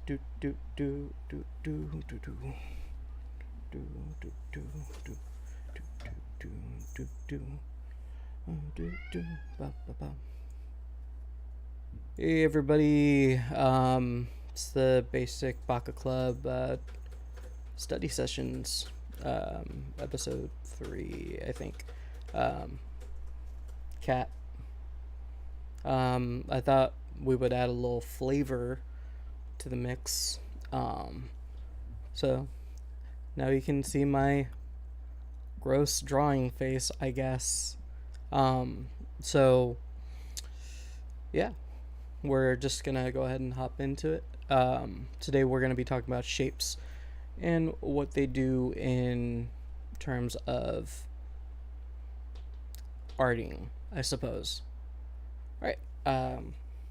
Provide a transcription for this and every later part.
do do do do do do do do do do do do do do do do ba ba ba. Hey everybody, it's the basic Baka Club study sessions, episode 3, I think. Cat. I thought we would add a little flavor to the mix. So now you can see my gross drawing face, I guess. So yeah, we're just gonna go ahead and hop into it. Today we're gonna be talking about shapes and what they do in terms of arting, I suppose. All right.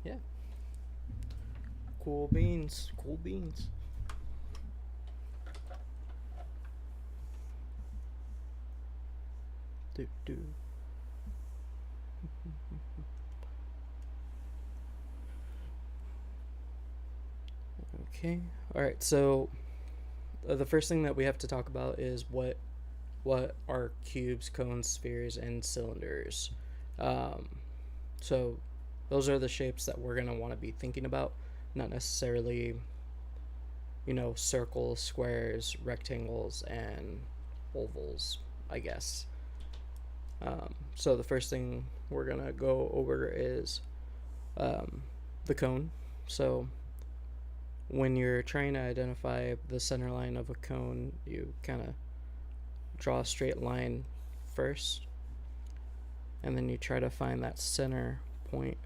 Yeah. Cool beans. Cool beans. Do do. Okay. All right. So the first thing that we have to talk about is what are cubes, cones, spheres, and cylinders. So those are the shapes that we're gonna want to be thinking about, not necessarily, circles, squares, rectangles, and ovals, I guess. So the first thing we're gonna go over is the cone. So when you're trying to identify the center line of a cone, you kind of draw a straight line first, and then you try to find that center point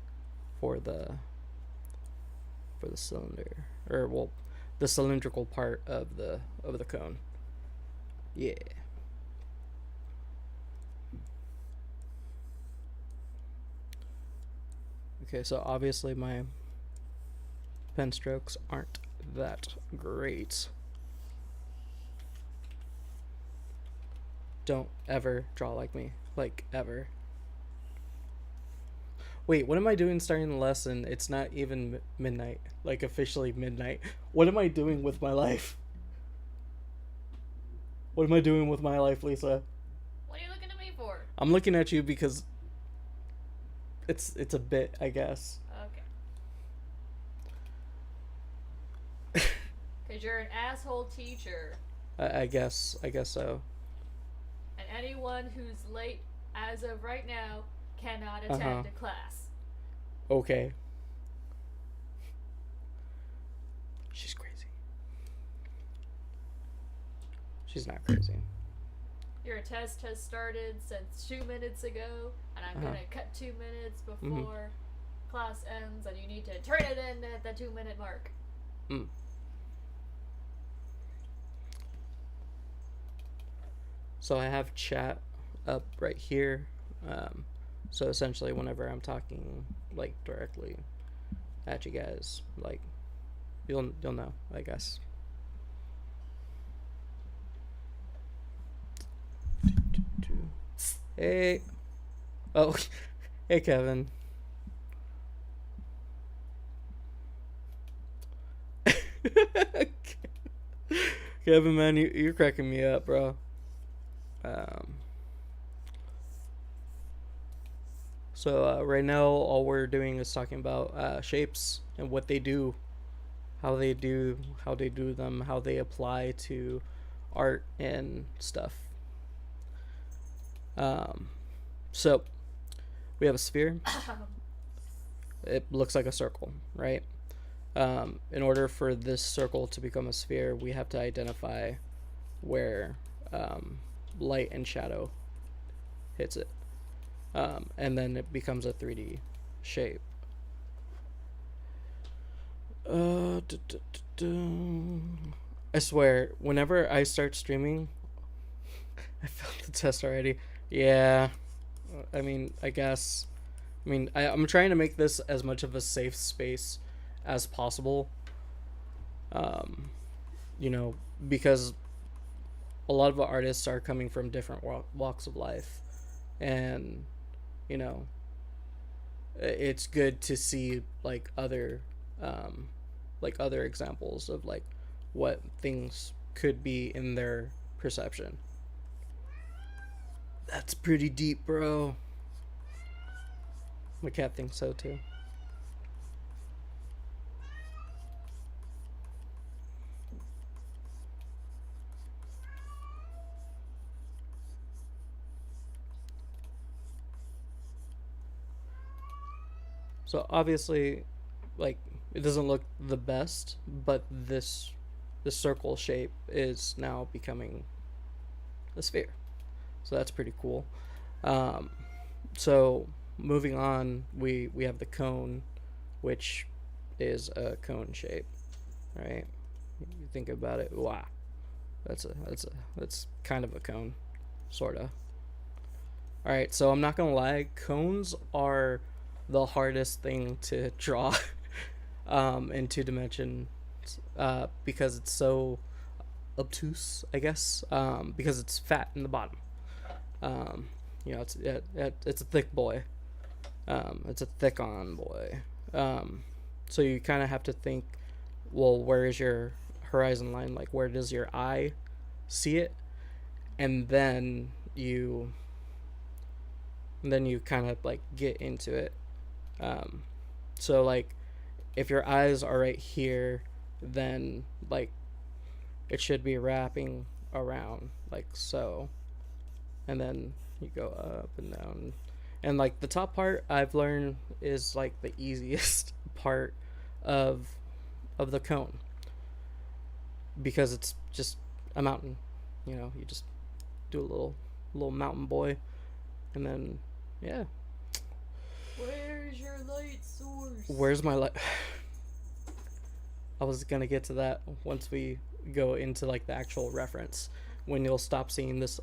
for the cylinder, or well, the cylindrical part of the cone. Yeah. Okay, so obviously my pen strokes aren't that great. Don't ever draw like me. Like, ever. Wait, what am I doing starting the lesson? It's not even midnight. Like, officially midnight. What am I doing with my life? What am I doing with my life, Lisa? What are you looking at me for? I'm looking at you because it's a bit, I guess. Okay. Because you're an asshole teacher. I guess so. And anyone who's late as of right now cannot attend a class. Okay. She's crazy. She's not crazy. Your test has started since 2 minutes ago, and I'm going to cut 2 minutes before class ends, and you need to turn it in at the 2-minute mark. So I have chat up right here. So essentially whenever I'm talking like directly at you guys, like you'll know, I guess. Hey. Oh. Hey, Kevin. Kevin, man, you're cracking me up, bro. So right now all we're doing is talking about shapes and what they do, how they do them, how they apply to art and stuff. So we have a sphere. It looks like a circle, right? In order for this circle to become a sphere, we have to identify where light and shadow hits it, and then it becomes a 3D shape. I swear, whenever I start streaming, I failed the test already. Yeah, I mean, I guess. I'm trying to make this as much of a safe space as possible. Because a lot of artists are coming from different walks of life, and it's good to see like other like other examples of like what things could be in their perception. That's pretty deep, bro. My cat thinks so too. So obviously, like, it doesn't look the best, but this circle shape is now becoming a sphere. So that's pretty cool. Um, so moving on, we have the cone, which is a cone shape, right? You think about it, wow, that's kind of a cone, sorta. All right, so I'm not gonna lie, cones are the hardest thing to draw in 2 dimensions because it's so obtuse, I guess, because it's fat in the bottom. Um, it's a thick boy. It's a thick on boy. So you kind of have to think, well, where is your horizon line? Like, where does your eye see it? And then you kind of like get into it. So like, if your eyes are right here, then like it should be wrapping around like so, and then you go up and down, and like the top part I've learned is like the easiest part of the cone because it's just a mountain. You just do a little mountain boy, and then yeah. Where's your light source? Where's my light? I was gonna get to that once we go into like the actual reference, when you'll stop seeing this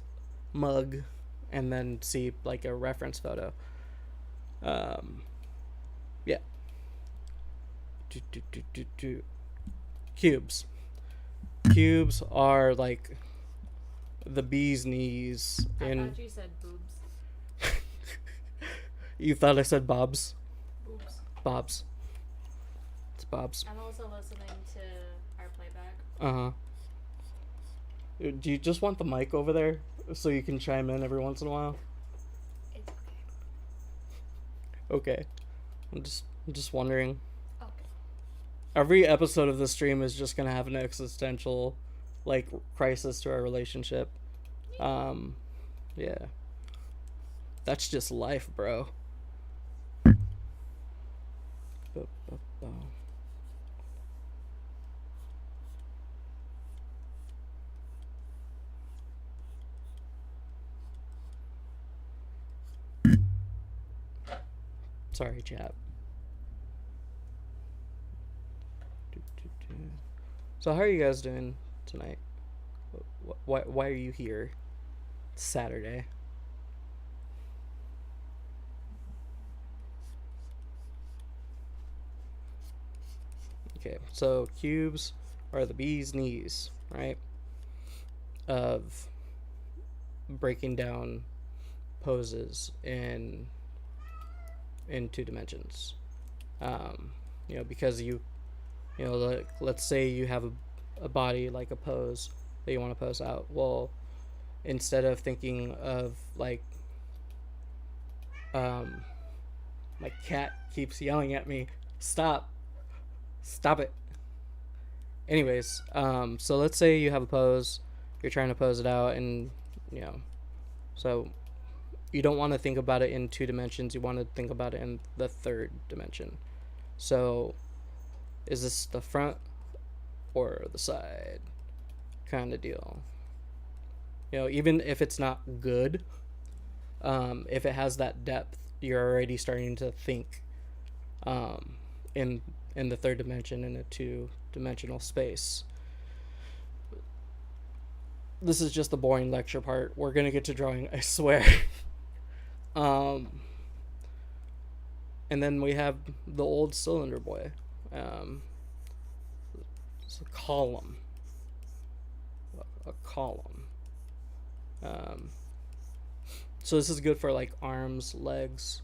mug and then see like a reference photo. Yeah. Cubes. Cubes are like the bee's knees. I thought you said boobs. You thought I said bobs? Boobs. Bobs. It's bobs. I'm also listening to our playback. Uh-huh. Do you just want the mic over there so you can chime in every once in a while? It's Okay. I'm just wondering. okay. Every episode of the stream is just gonna have an existential like crisis to our relationship. Yeah. That's just life, bro. Sorry, chat. So how are you guys doing tonight? Why are you here? It's Saturday. Okay, so cubes are the bee's knees, right? Of breaking down poses in 2 dimensions. Because like, let's say you have a body, like a pose that you want to pose out. Well, instead of thinking of like, my cat keeps yelling at me, stop it. Anyways, so let's say you have a pose, you're trying to pose it out, and so you don't want to think about it in 2 dimensions, you want to think about it in the 3rd dimension. So is this the front or the side kind of deal? Even if it's not good, if it has that depth, you're already starting to think in the 3rd dimension, in a 2-dimensional space. This is just the boring lecture part. We're gonna get to drawing, I swear. And then we have the old cylinder boy. It's a column. So this is good for like arms, legs,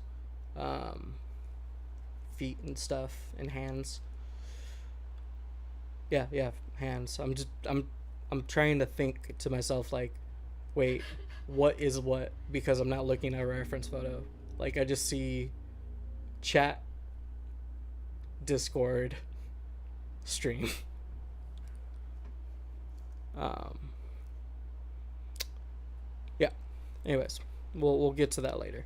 feet and stuff, and hands. Yeah, hands. I'm trying to think to myself like, wait, what is what? Because I'm not looking at a reference photo. Like I just see chat, Discord, stream. Um, yeah. Anyways, we'll get to that later.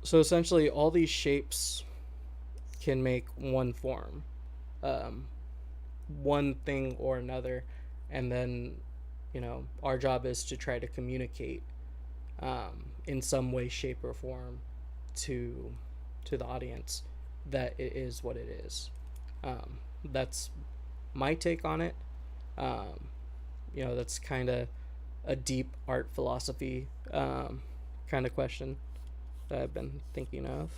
So essentially, all these shapes can make one form, um, one thing or another, and then, our job is to try to communicate in some way, shape, or form to the audience that it is what it is. That's my take on it. Um, that's kind of a deep art philosophy kind of question that I've been thinking of.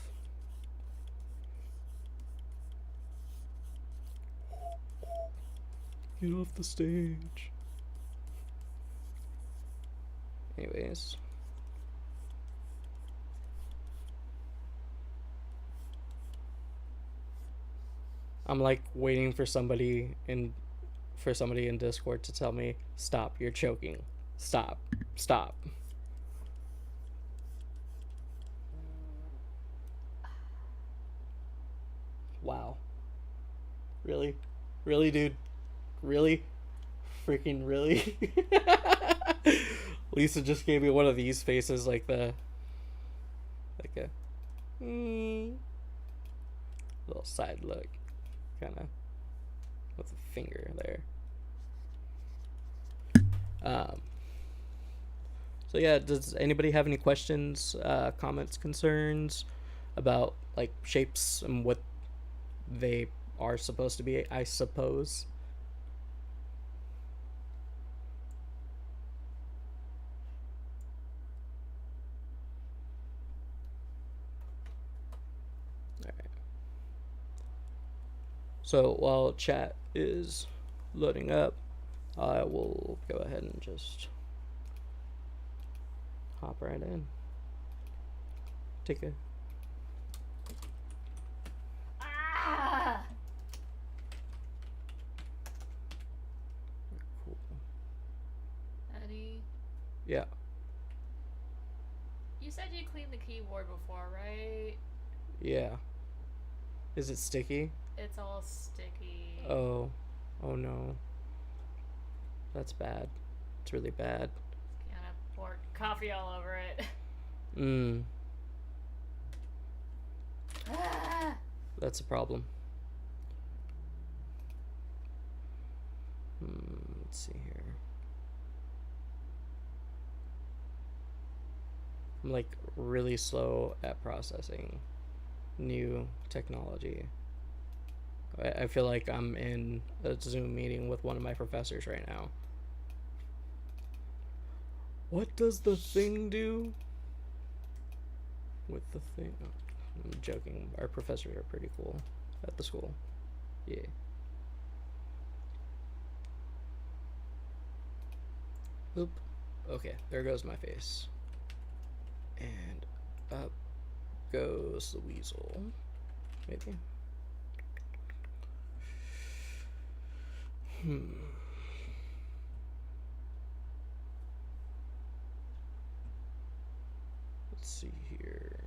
Get off the stage. Anyways. I'm like waiting for somebody in Discord to tell me, stop, you're choking. Stop. Stop. Wow. Really? Really, dude? Really? Freaking really? Lisa just gave me one of these faces, like a little side look, kind of with a finger there. So yeah, does anybody have any questions, comments, concerns about like shapes and what they are supposed to be, I suppose? So while chat is loading up, I will go ahead and just hop right in. Take a... Cool. Eddie? Yeah. You said you cleaned the keyboard before, right? Yeah. Is it sticky? It's all sticky. Oh no. That's bad. It's really bad. Kind of poured coffee all over it. That's a problem. Let's see here. I'm like really slow at processing new technology. I feel like I'm in a Zoom meeting with one of my professors right now. What does the thing do? With the thing? Oh, I'm joking. Our professors are pretty cool at the school. Yeah. Oop. Okay, there goes my face. And up goes the weasel. Maybe. Let's see here.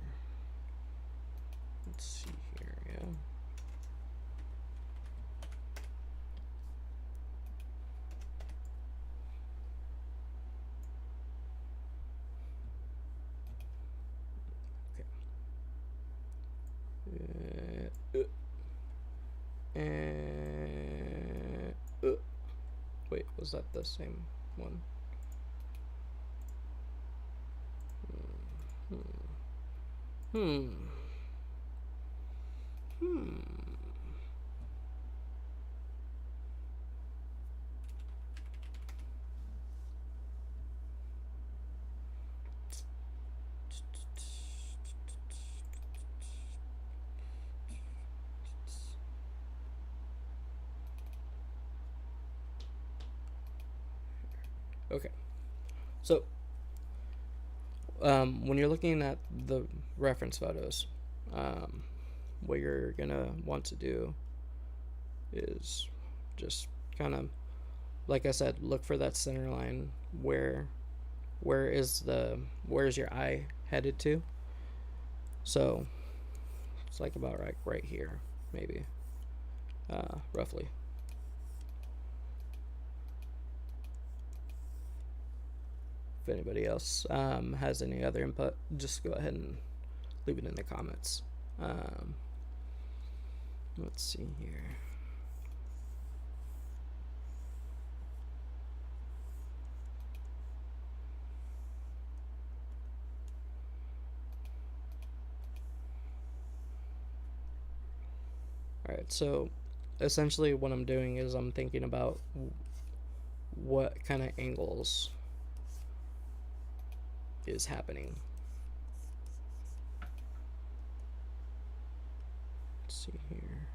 Yeah. Wait, was that the same one? Okay. So, when you're looking at the reference photos, what you're gonna want to do is just kind of, like I said, look for that center line. Where's your eye headed to? So it's like about right here, maybe, roughly. If anybody else has any other input, just go ahead and leave it in the comments. Let's see here. Alright, so essentially what I'm doing is I'm thinking about what kind of angles is happening. Let's see here.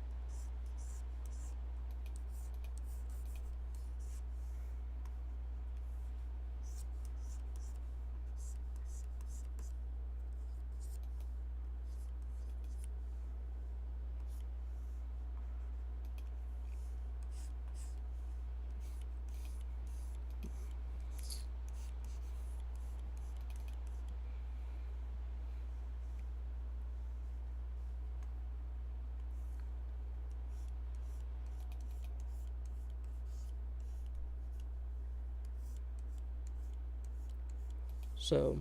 So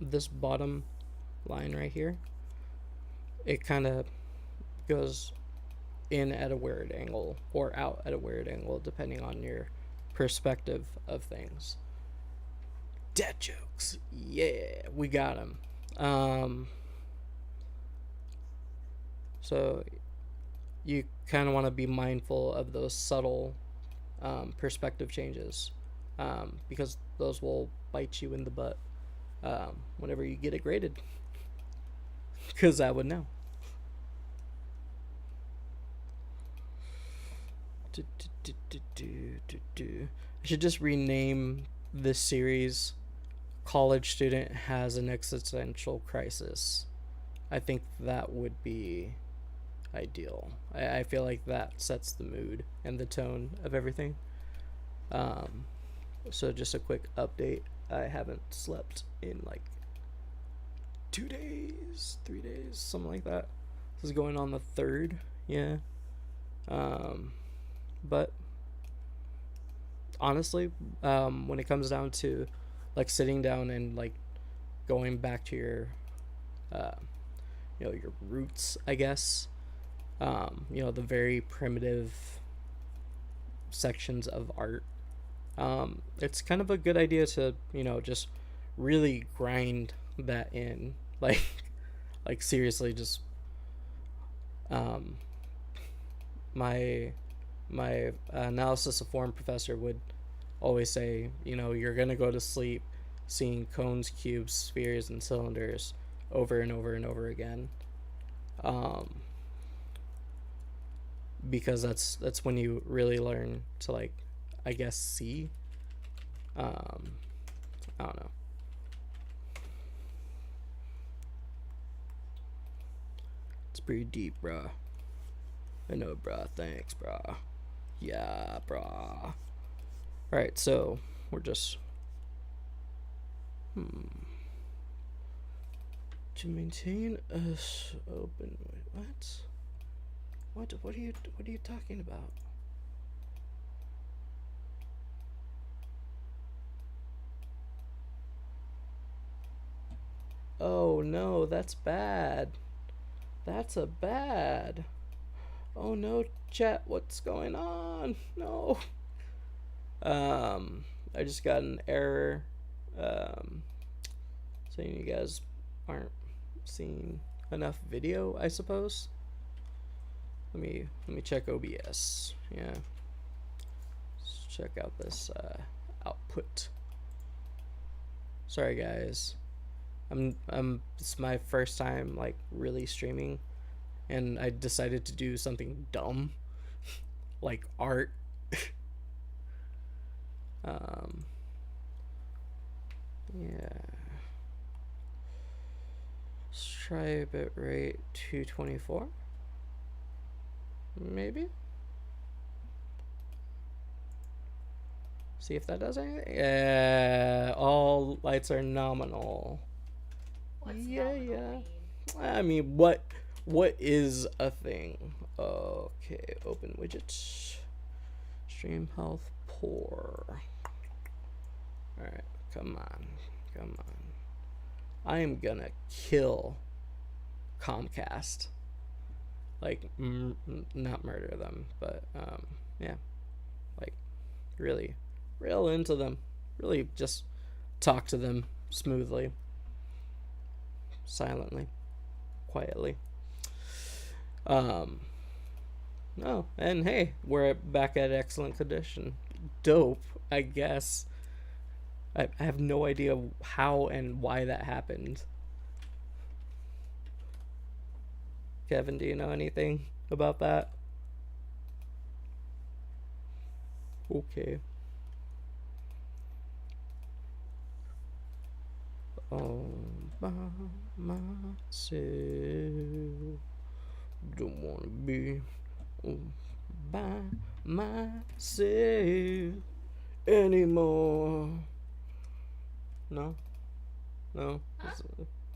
this bottom line right here, it kind of goes in at a weird angle or out at a weird angle depending on your perspective of things. Dad jokes, yeah, we got them. So you kind of want to be mindful of those subtle perspective changes, because those will bite you in the butt whenever you get it graded. Because I would know. I should just rename this series College Student Has an Existential Crisis. I think that would be ideal. I feel like that sets the mood and the tone of everything. So just a quick update. I haven't slept in like 2 days, 3 days, something like that. This is going on the 3rd, yeah. But honestly, when it comes down to like sitting down and like going back to your, your roots, I guess, the very primitive sections of art, it's kind of a good idea to, just really grind that in, like seriously, just, my analysis of form professor would always say, you're gonna go to sleep seeing cones, cubes, spheres, and cylinders over and over and over again, because that's when you really learn to, like, I guess, see. I don't know. It's pretty deep, bruh. I know, bruh. Thanks, bruh. Yeah, bruh. Alright, so we're just... To maintain us open... Wait, what? What are you talking about? Oh no, that's bad. That's a bad. Oh no, chat, what's going on? No. I just got an error saying you guys aren't seeing enough video, I suppose. Let me check OBS. Yeah. Let's check out this output. Sorry guys. It's my first time like really streaming, and I decided to do something dumb like art. Yeah. Let's try bitrate 224. Maybe. See if that does anything. Yeah, all lights are nominal. What's Yeah, nominal yeah. mean? I mean, what is a thing? Okay, open widget. Stream health poor. Alright, come on. Come on. I am gonna kill Comcast. Like, not murder them, but, yeah. Like, really, real into them. Really just talk to them smoothly, silently, quietly. Oh, and hey, we're back at excellent condition. Dope, I guess. I have no idea how and why that happened. Kevin, do you know anything about that? Okay. All by myself. Don't wanna be all by myself anymore. No? No? Huh?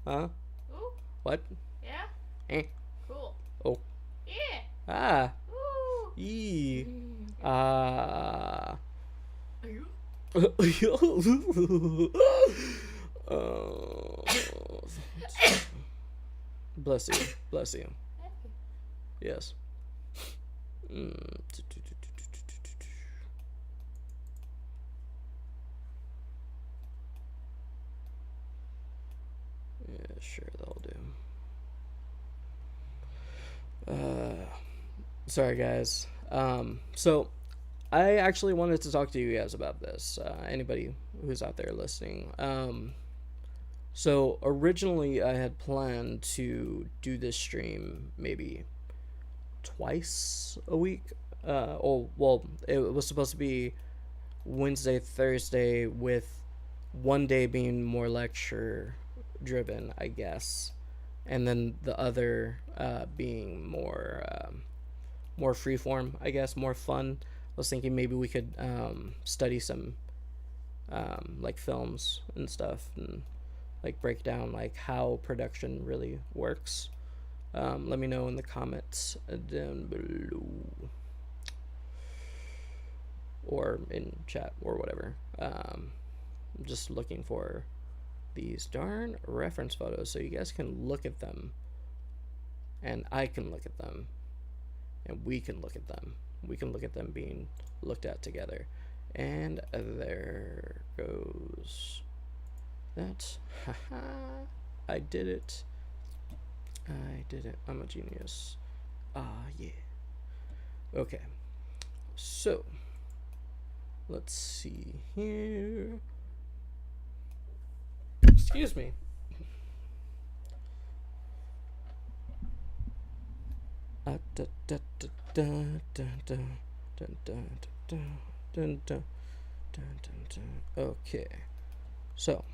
Huh? Ooh. What? Yeah? Eh? Cool. Oh. Yeah. Ah. Ooh. Yee. Ah. You? Oh. Bless you. Bless you. Yes. Yeah, sure, that'll do. Sorry, guys. So I actually wanted to talk to you guys about this. Anybody who's out there listening. So originally I had planned to do this stream maybe twice a week. It was supposed to be Wednesday, Thursday, with one day being more lecture driven, I guess, and then the other being more freeform, I guess, more fun. I was thinking maybe we could study some like films and stuff, and like break down like how production really works. Let me know in the comments down below, or in chat or whatever. I'm just looking for these darn reference photos so you guys can look at them, and I can look at them, and we can look at them. We can look at them being looked at together. And there goes that. Haha. I did it. I did it. I'm a genius. Ah, yeah. Okay. So, let's see here. Excuse me. Okay. So,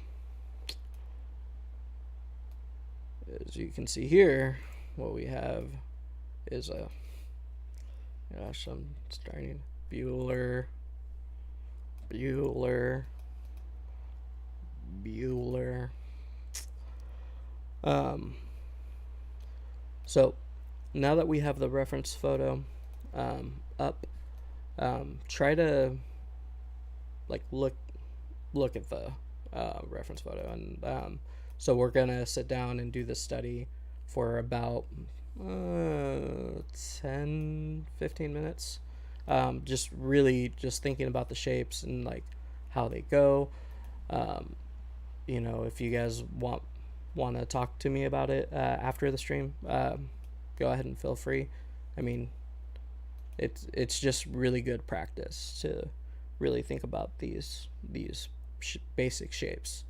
as you can see here, what we have is a, gosh, I'm starting Bueller. So now that we have the reference photo up, try to like look at the reference photo, and so we're gonna sit down and do the study for about 10-15 minutes, just really just thinking about the shapes and like how they go. If you guys want to talk to me about it after the stream, go ahead and feel free. I mean, it's just really good practice to really think about these basic shapes.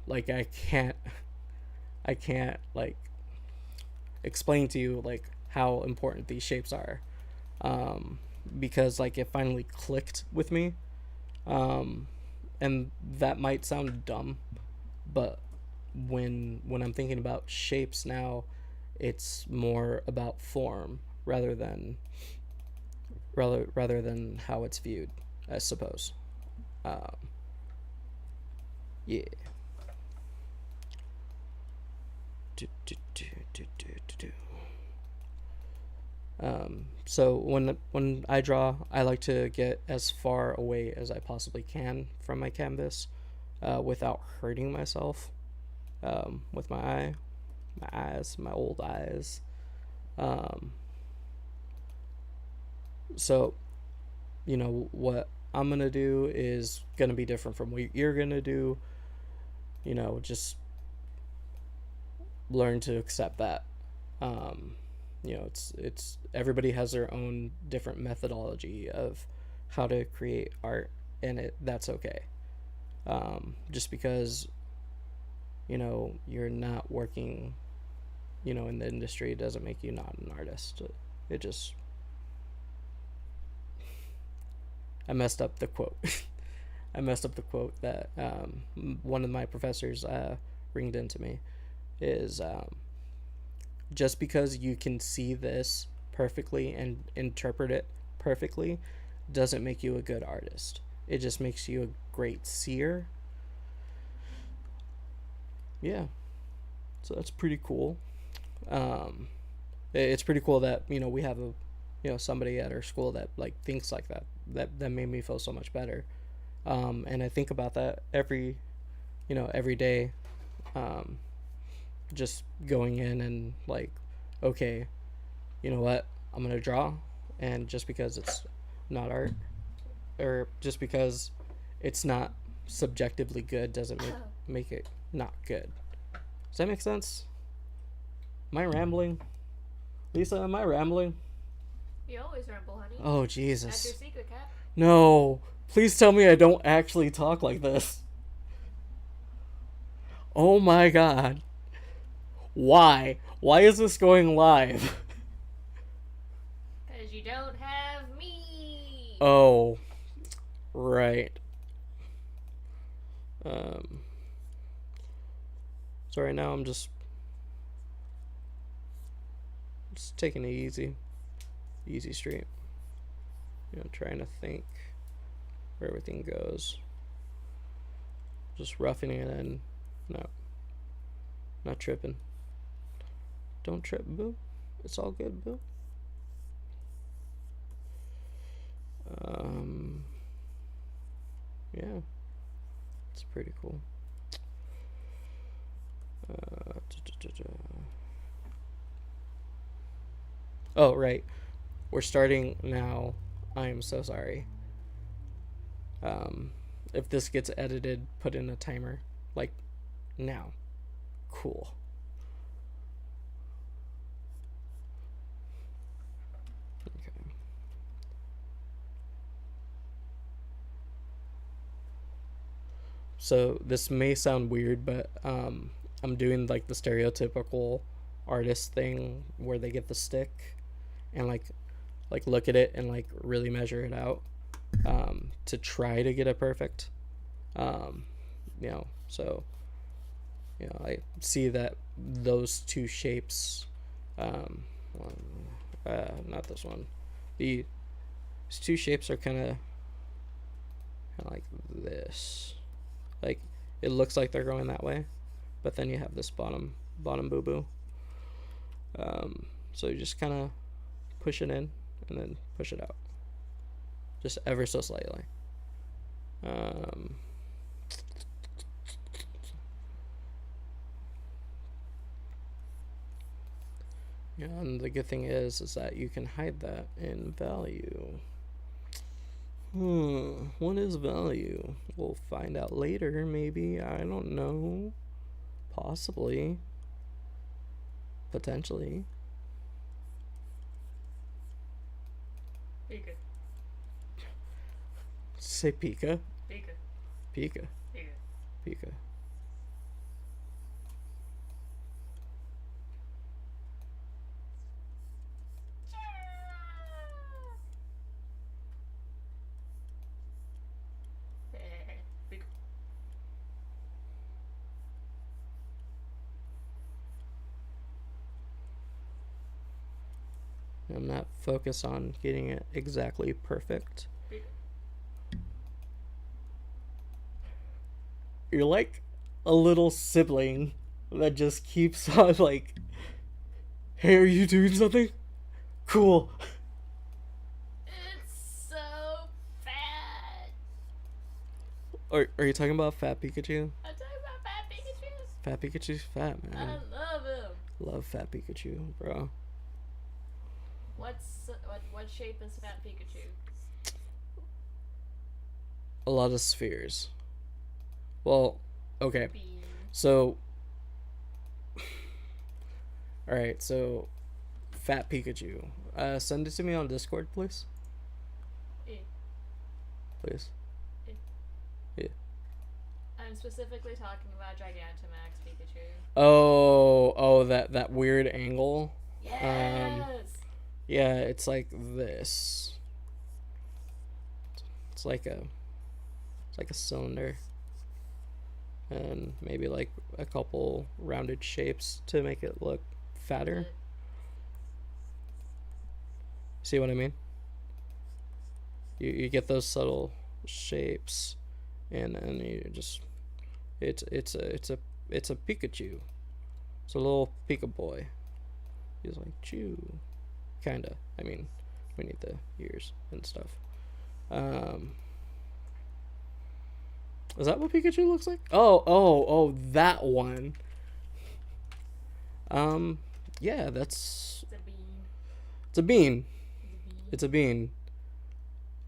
Like I can't like explain to you like how important these shapes are, because like it finally clicked with me, and that might sound dumb, but when I'm thinking about shapes now, it's more about form rather than how it's viewed. I suppose. Um, yeah. Do, do, do, do, do, do, do. So when I draw, I like to get as far away as I possibly can from my canvas, without hurting myself, with my eyes, my old eyes. Um, so what I'm gonna do is gonna be different from what you're gonna do. Just learn to accept that. Um, it's everybody has their own different methodology of how to create art, and that's okay. Just because you're not working, in the industry doesn't make you not an artist. It just I messed up the quote. I messed up the quote that one of my professors ringed into me is just because you can see this perfectly and interpret it perfectly doesn't make you a good artist. It just makes you a great seer. Yeah, so that's pretty cool. Um, it's pretty cool that we have a somebody at our school that like thinks like that. That made me feel so much better. And I think about that every day. Um, just going in and like, okay, you know what, I'm gonna draw, and just because it's not art, or just because it's not subjectively good doesn't make it not good. Does that make sense? Am I rambling? Lisa, am I rambling? You always ramble, honey. Oh, That's your Jesus. secret, cat. No. Please tell me I don't actually talk like this. Oh my god. Why? Why is this going live? Because you don't have me. Oh. Right. So right now I'm just taking it easy street. Trying to think where everything goes. Just roughing it in. No. Not tripping. Don't trip, boo. It's all good, boo. Yeah. It's pretty cool. Oh, right. We're starting now. I am so sorry. If this gets edited, put in a timer. Like, now. Cool. Okay. So, this may sound weird, but I'm doing like the stereotypical artist thing where they get the stick and like look at it and like really measure it out, to try to get it perfect. Um, so I see that those two shapes, not this one. These two shapes are kind of like this. Like it looks like they're going that way, but then you have this bottom boo boo. So you just kind of push it in and then push it out, just ever so slightly. And the good thing is that you can hide that in value. What is value? We'll find out later, maybe. I don't know. Possibly. Potentially. Pika. Say Pika. Pika. Pika. Pika. Pika. Pika. I'm not focused on getting it exactly perfect. Pika. you're like a little sibling that just keeps on like, hey, are you doing something? Cool. It's so fat. Are you talking about Fat Pikachu? I'm talking about fat Pikachu. Fat Pikachu's fat, I man. love him. Love Fat Pikachu, bro. What shape is fat Pikachu? A lot of spheres. Well, okay. Bean. So, all right. So, Fat Pikachu. Send it to me on Discord, please. Eh. Please. Yeah. I'm specifically talking about Gigantamax Pikachu. Oh, that weird angle. Yes. Yeah, it's like this. It's like a cylinder, and maybe like a couple rounded shapes to make it look fatter. See what I mean? You get those subtle shapes, and then you just it's a Pikachu. It's a little Pika boy. He's like chew, kinda. I mean, we need the ears and stuff. Is that what Pikachu looks like? Oh, that one. Yeah, that's. It's a bean. It's a bean. It's a bean. It's a bean.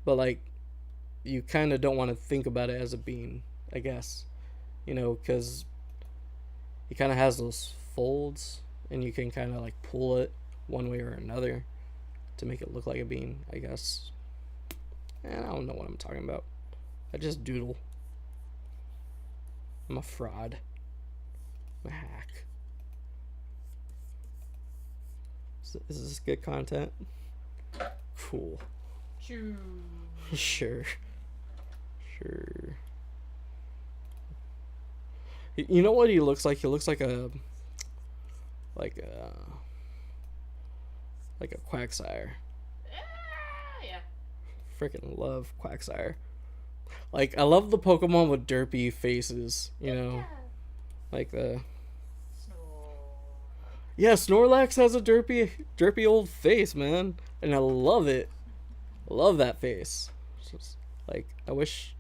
But like, you kind of don't want to think about it as a bean, I guess. You know, because he kind of has those folds, and you can kind of like pull it one way or another to make it look like a bean, I guess. And I don't know what I'm talking about. I just doodle. I'm a fraud. I'm a hack. Is this good content? Cool. Choo. Sure. You know what he looks like? He looks like a Quagsire. Yeah. Freaking love Quagsire. Like, I love the Pokemon with derpy faces, you know? Yeah. Like the... Snore. Yeah, Snorlax has a derpy old face, man. And I love it. Love that face. It's just, like, I wish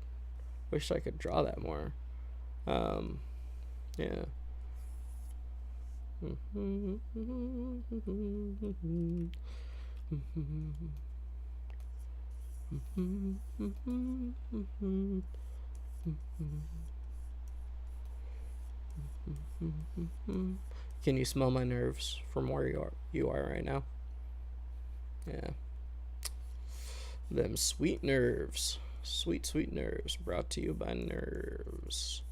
I could draw that more. Yeah. Can you smell my nerves from where you are right now? Yeah. Them sweet nerves. Sweet nerves brought to you by Nerves.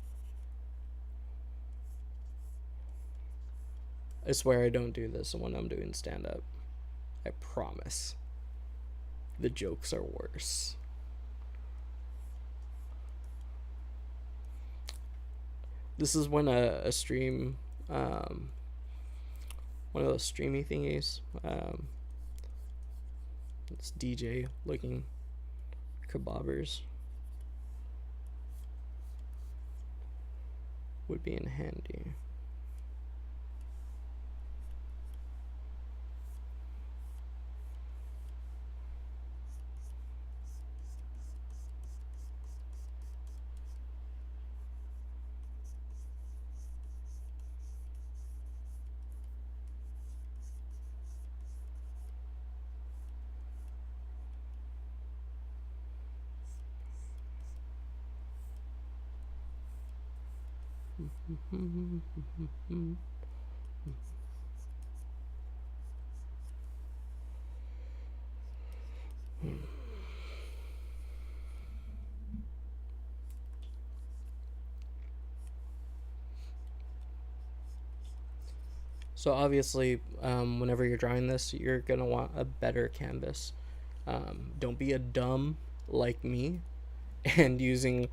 I swear I don't do this when I'm doing stand up. I promise. The jokes are worse. This is when a stream, one of those streamy thingies, it's DJ looking kebabbers would be in handy. So obviously, whenever you're drawing this, you're gonna want a better canvas. Don't be a dumb like me and using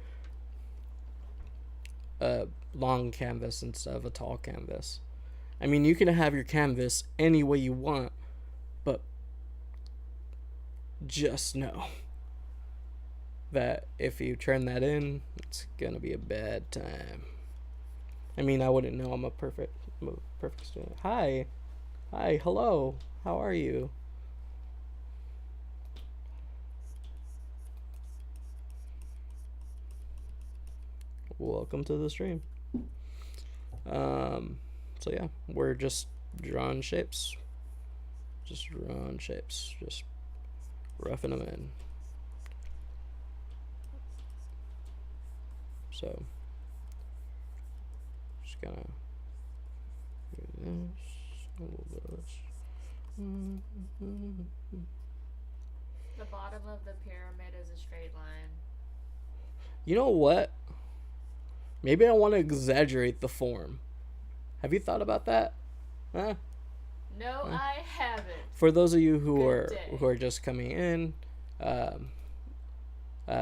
a long canvas instead of a tall canvas. I mean, you can have your canvas any way you want, but just know that if you turn that in, it's gonna be a bad time. I mean, I wouldn't know. I'm a perfect student. Hi, hello. How are you? Welcome to the stream. So yeah, we're just drawing shapes. Just roughing them in. So, just gonna do this, a little bit of this. The bottom of the pyramid is a straight line. You know what? Maybe I want to exaggerate the form. Have you thought about that? Huh? No, I haven't. For those of you who Good are just coming in,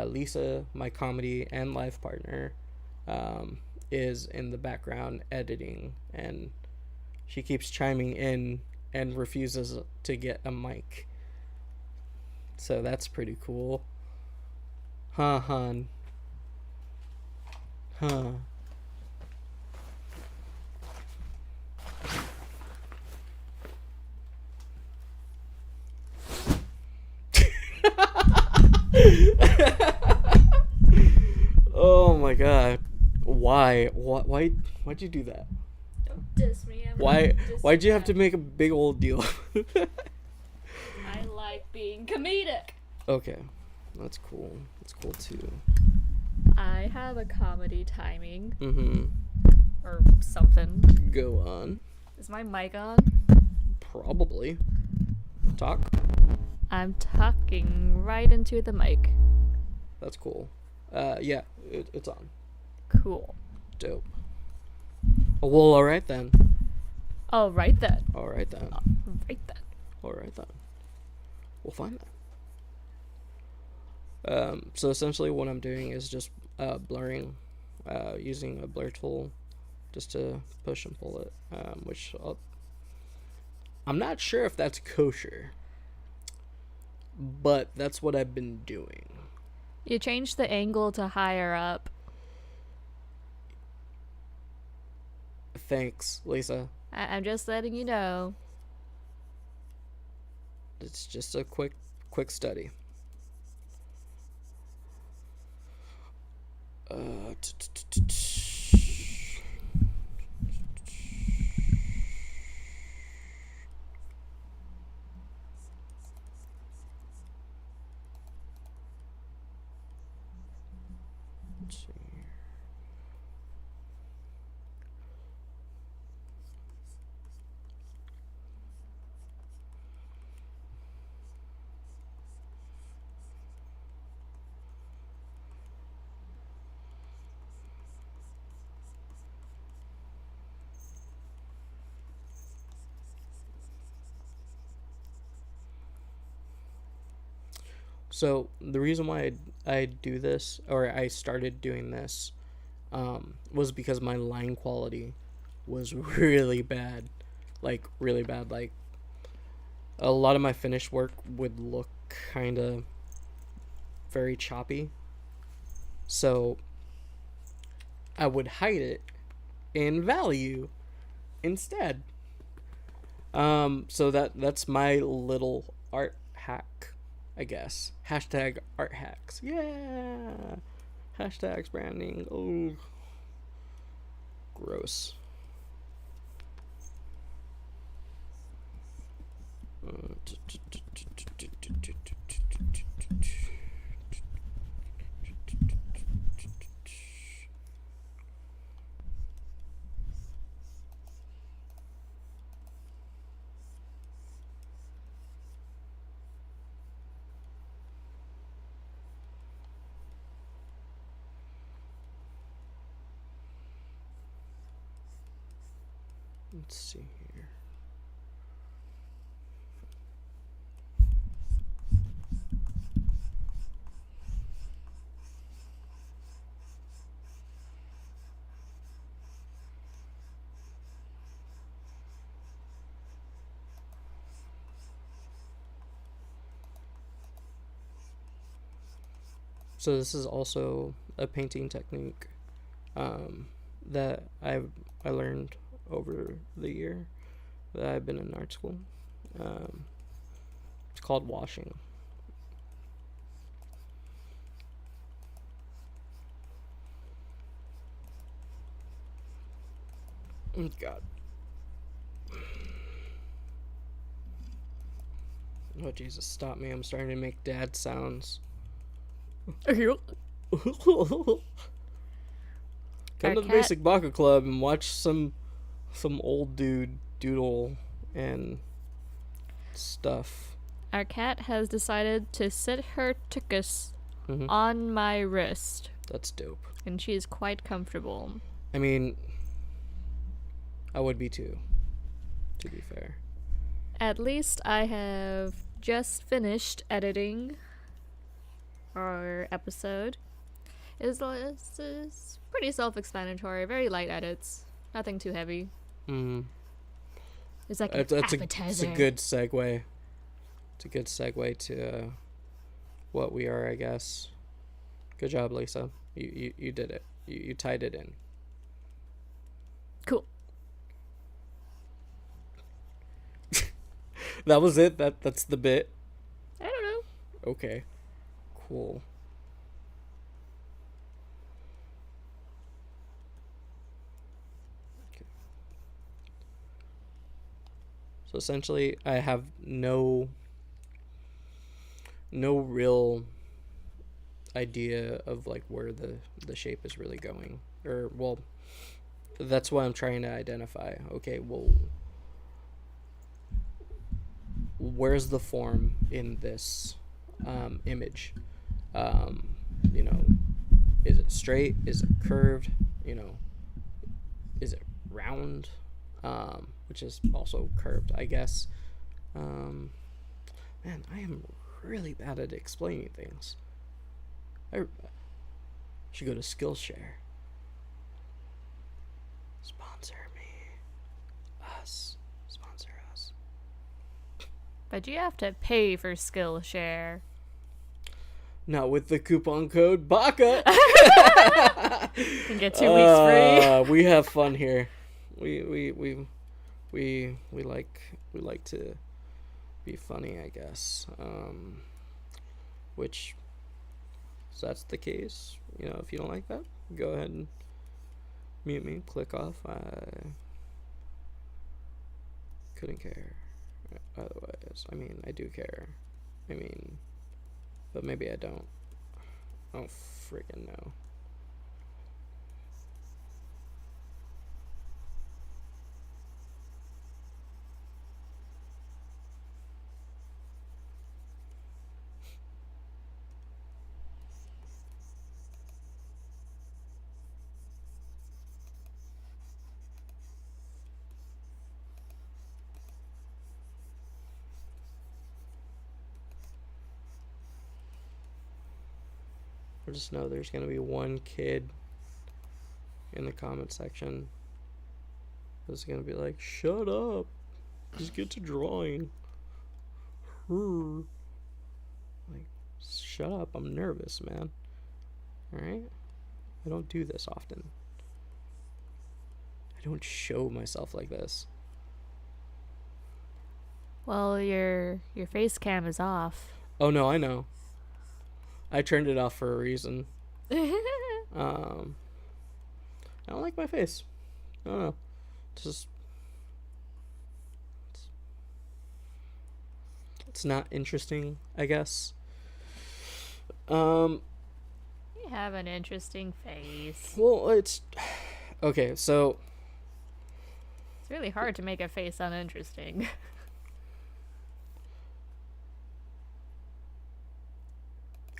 Lisa, my comedy and life partner, is in the background editing, and she keeps chiming in and refuses to get a mic. So that's pretty cool. Huh, hon. Huh. Oh my god. Why'd you do that? Don't diss me. Why'd you have to make a big old deal? I like being comedic. Okay. That's cool. That's cool too. I have a comedy timing. Mm-hmm. Or something. Go on. Is my mic on? Probably. Talk. I'm talking right into the mic. That's cool. Yeah, it's on. Cool. Dope. Oh, well, alright then. Oh, right then. Alright then. Right then. Alright then. We'll find that. So essentially what I'm doing is just blurring, using a blur tool just to push and pull it, I'm not sure if that's kosher, but that's what I've been doing. You changed the angle to higher up. Thanks, Lisa. I'm just letting you know. It's just a quick study. Let's see here. So the reason why I do this, or I started doing this, was because my line quality was really bad. Like, really bad. Like, a lot of my finished work would look kind of very choppy. So I would hide it in value instead. So that's my little art hack, I guess. Hashtag art hacks. Yeah. Hashtags branding. Oh. Gross. Let's see here. So this is also a painting technique that I learned over the year that I've been in art school. It's called washing. Oh, God. Oh, Jesus, stop me. I'm starting to make dad sounds. Come to the Basic Baka Club and watch some old dude doodle and stuff. Our cat has decided to sit her tuchus on my wrist. That's dope. And she is quite comfortable. I mean, I would be too, to be fair. At least I have just finished editing our episode. It's pretty self-explanatory, very light edits, nothing too heavy. It's like an appetizer. It's a good segue. It's a good segue to what we are, I guess. Good job, Lisa. You did it. You tied it in. Cool. That was it? That's the bit? I don't know. Okay. Cool. Okay. So essentially, I have no real idea of like where the shape is really going. Or, well, that's what I'm trying to identify. Okay, well, where's the form in this image? You know, is it straight? Is it curved? You know, is it round? Which is also curved, I guess. Man, I am really bad at explaining things. I should go to Skillshare. Sponsor me. Us. Sponsor us. But you have to pay for Skillshare. Not with the coupon code Baka. You can get 2 weeks free. We have fun here. We like to be funny, I guess. Which, so that's the case. You know, if you don't like that, go ahead and mute me. Click off. I couldn't care. Otherwise, I mean, I do care. I mean, but maybe I don't. I don't freaking know. I just know there's gonna be one kid in the comment section that's gonna be like, "Shut up, just get to drawing." Like, shut up, I'm nervous, man. Alright? I don't do this often. I don't show myself like this. Well, your face cam is off. Oh no, I know. I turned it off for a reason. I don't like my face. I don't know. It's not interesting, I guess. You have an interesting face. Well, it's okay. So it's really hard to make a face uninteresting.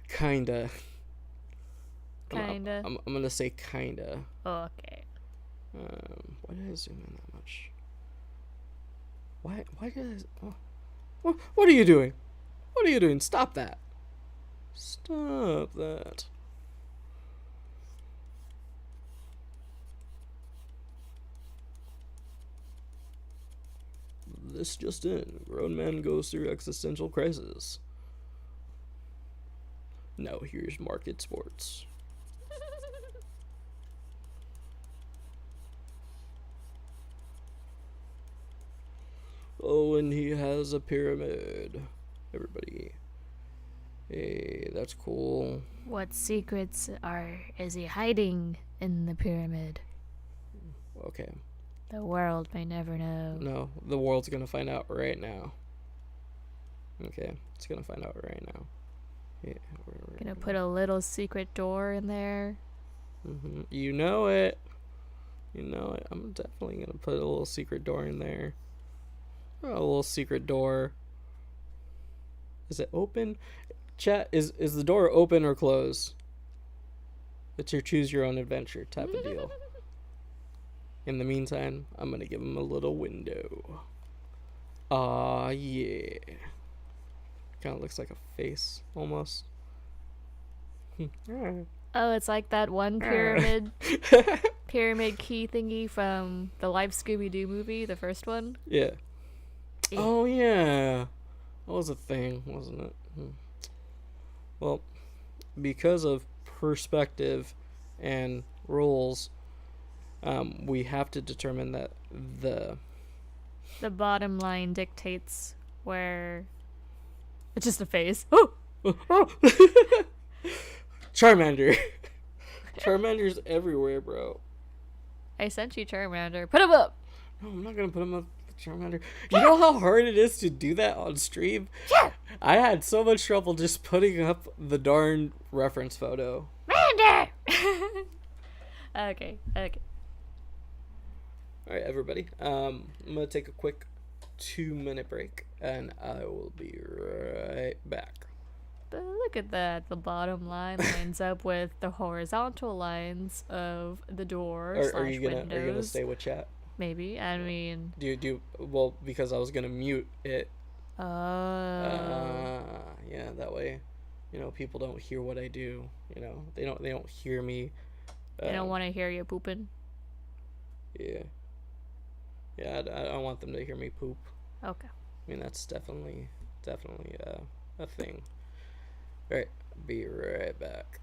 Kinda. Kinda. I'm gonna say kinda. Oh, okay. Why did I zoom in that much? Why did I? Oh, what are you doing? What are you doing? Stop that! Stop that! This just in: grown man goes through existential crisis. Now here's Market Sports. Oh, and he has a pyramid. Everybody. Hey, that's cool. What secrets is he hiding in the pyramid? Okay. The world may never know. No, the world's gonna find out right now. Okay, it's gonna find out right now. Yeah, Gonna put a little secret door in there. You know it. You know it. I'm definitely gonna put a little secret door in there. A little secret door. Is it open? Chat, is the door open or closed? It's your choose your own adventure type of deal. In the meantime, I'm gonna give him a little window. Aw, yeah. Kind of looks like a face, almost. Oh, it's like that one pyramid key thingy from the Live Scooby-Doo movie, the first one. Yeah. Oh, yeah. That was a thing, wasn't it? Well, because of perspective and rules, we have to determine that the bottom line dictates where it's just a face. Charmander. Charmander's everywhere, bro. I sent you Charmander. Put him up. No, I'm not gonna put him up. Charmander. You know how hard it is to do that on stream? Yeah. I had so much trouble just putting up the darn reference photo. Mander. Okay. Alright, everybody. I'm gonna take a quick 2-minute break, and I will be right back. But look at that. The bottom line lines up with the horizontal lines of the door / Are you windows. gonna stay with chat? Maybe. I mean. Well, because I was gonna mute it. Oh. Yeah, that way, people don't hear what I do. They don't hear me. They don't want to hear you pooping. Yeah. Yeah, I want them to hear me poop. Okay. I mean, that's definitely a thing. All right, be right back.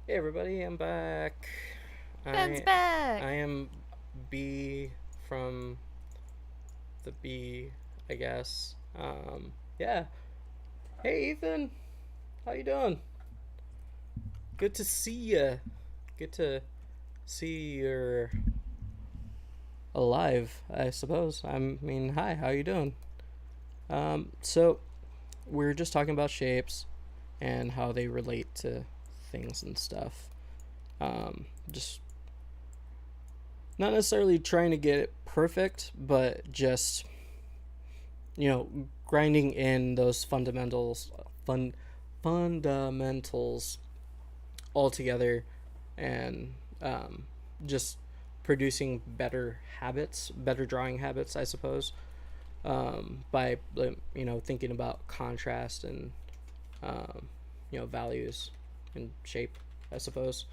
Hey everybody, I'm back. Ben's I back. I am B from the B, I guess. Yeah. Hey Ethan, how you doing? Good to see you. Good to see you're alive, I suppose. Hi, how you doing? So we're just talking about shapes and how they relate to things and stuff. Just not necessarily trying to get it perfect, but just grinding in those fundamentals all together, and just producing better habits, better drawing habits, I suppose. By thinking about contrast and values and shape, I suppose.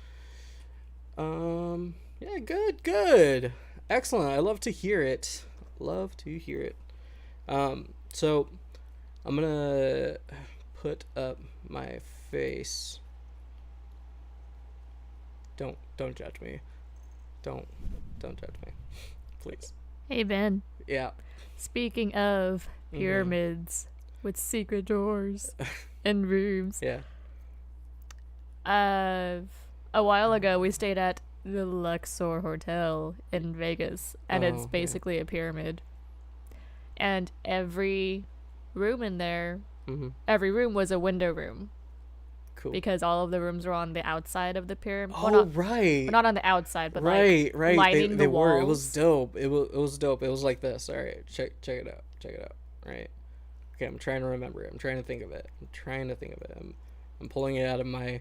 Yeah, good. Excellent. I love to hear it. So I'm gonna put up my face. Don't judge me. Don't judge me, please. Hey, Ben. Yeah. Speaking of pyramids with secret doors and rooms, Yeah. a while ago we stayed at the Luxor Hotel in Vegas, and it's Yeah. basically a pyramid. And every room in there, every room was a window room. Cool. Because all of the rooms were on the outside of the pyramid. Right. Not on the outside, but right. lining They the walls. were. It was dope. It was dope. It was like this. All right, check it out. Right. Okay, I'm trying to remember it. I'm trying to think of it. I'm pulling it out of my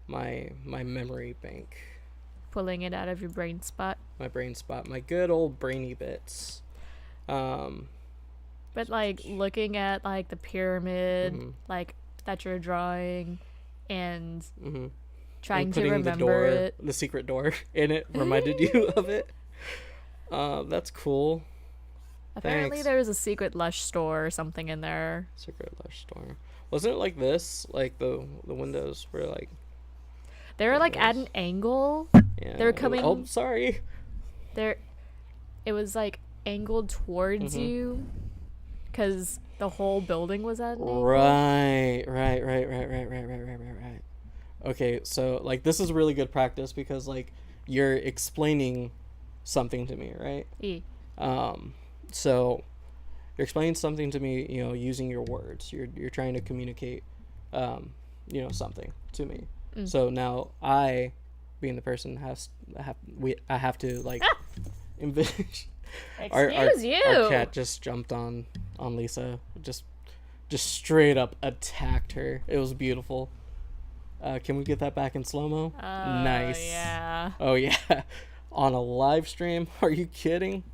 memory bank. Pulling it out of your brain spot. My brain spot. My good old brainy bits. But looking at the pyramid, that you're drawing, and trying to remember the secret door in it reminded you of it. That's cool. Apparently Thanks. there was a secret Lush store or something in there. Secret Lush store. Wasn't it like this? Like the windows were like. They were at an angle. Yeah. They were coming. Oh, sorry. It was angled towards you, because the whole building was at an angle. Right. Okay, so this is really good practice because you're explaining something to me, right? So you're explaining something to me, using your words. You're trying to communicate, something to me. So now I, being the person, I have to envision. Excuse you. Our cat just jumped on Lisa, just straight up attacked her. It was beautiful. Can we get that back in slow-mo? Nice. Yeah. Oh yeah. On a live stream? Are you kidding?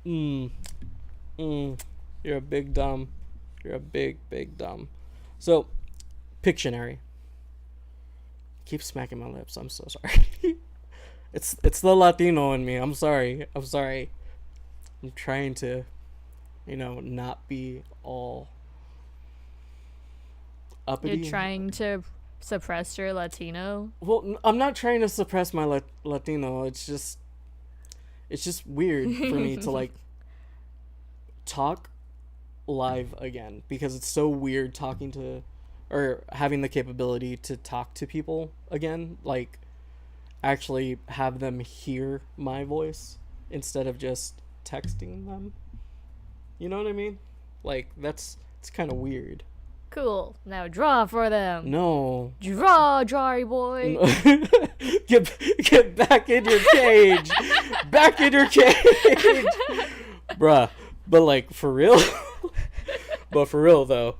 You're a big dumb. You're a big dumb. So, Pictionary. Keep smacking my lips. I'm so sorry. It's the Latino in me. I'm sorry. I'm trying to, not be all uppity. You're trying to suppress your Latino? Well, I'm not trying to suppress my Latino. It's just weird for me to talk live again, because it's so weird talking to, or having the capability to talk to people again, actually have them hear my voice instead of just texting them. You know what I mean? It's kind of weird. Cool. Now draw for them. No. Draw, Jari boy. Get back in your cage. Back in your cage. Bruh. But for real. But for real though,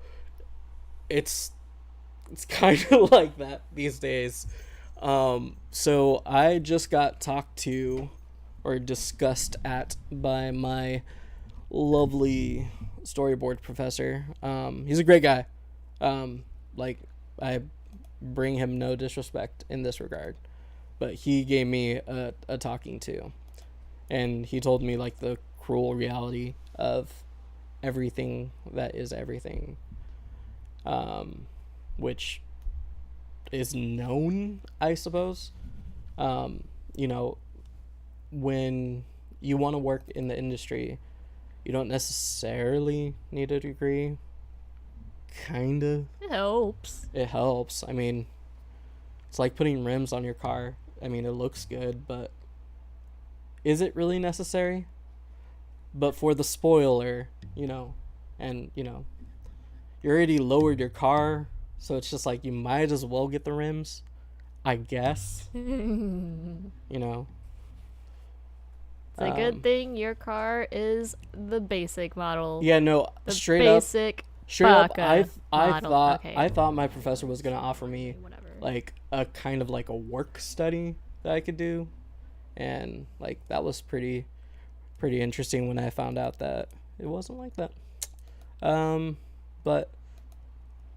it's kind of like that these days. So I just got talked to or discussed at by my lovely storyboard professor. He's a great guy. I bring him no disrespect in this regard, but he gave me a talking to, and he told me the cruel reality of everything that is everything, which is known, I suppose. You know, when you want to work in the industry, you don't necessarily need a degree. Kind of. It helps. It helps. I mean, it's like putting rims on your car. I mean, it looks good, but is it really necessary? But for the spoiler, you know, and, you know, you already lowered your car, so it's just like you might as well get the rims, I guess. You know. It's a good thing your car is the basic model. Yeah, no, The straight up, basic I model. thought Okay. I thought my professor was gonna offer me Whatever. like a kind of like a work study that I could do, and like that was pretty interesting when I found out that it wasn't like that. But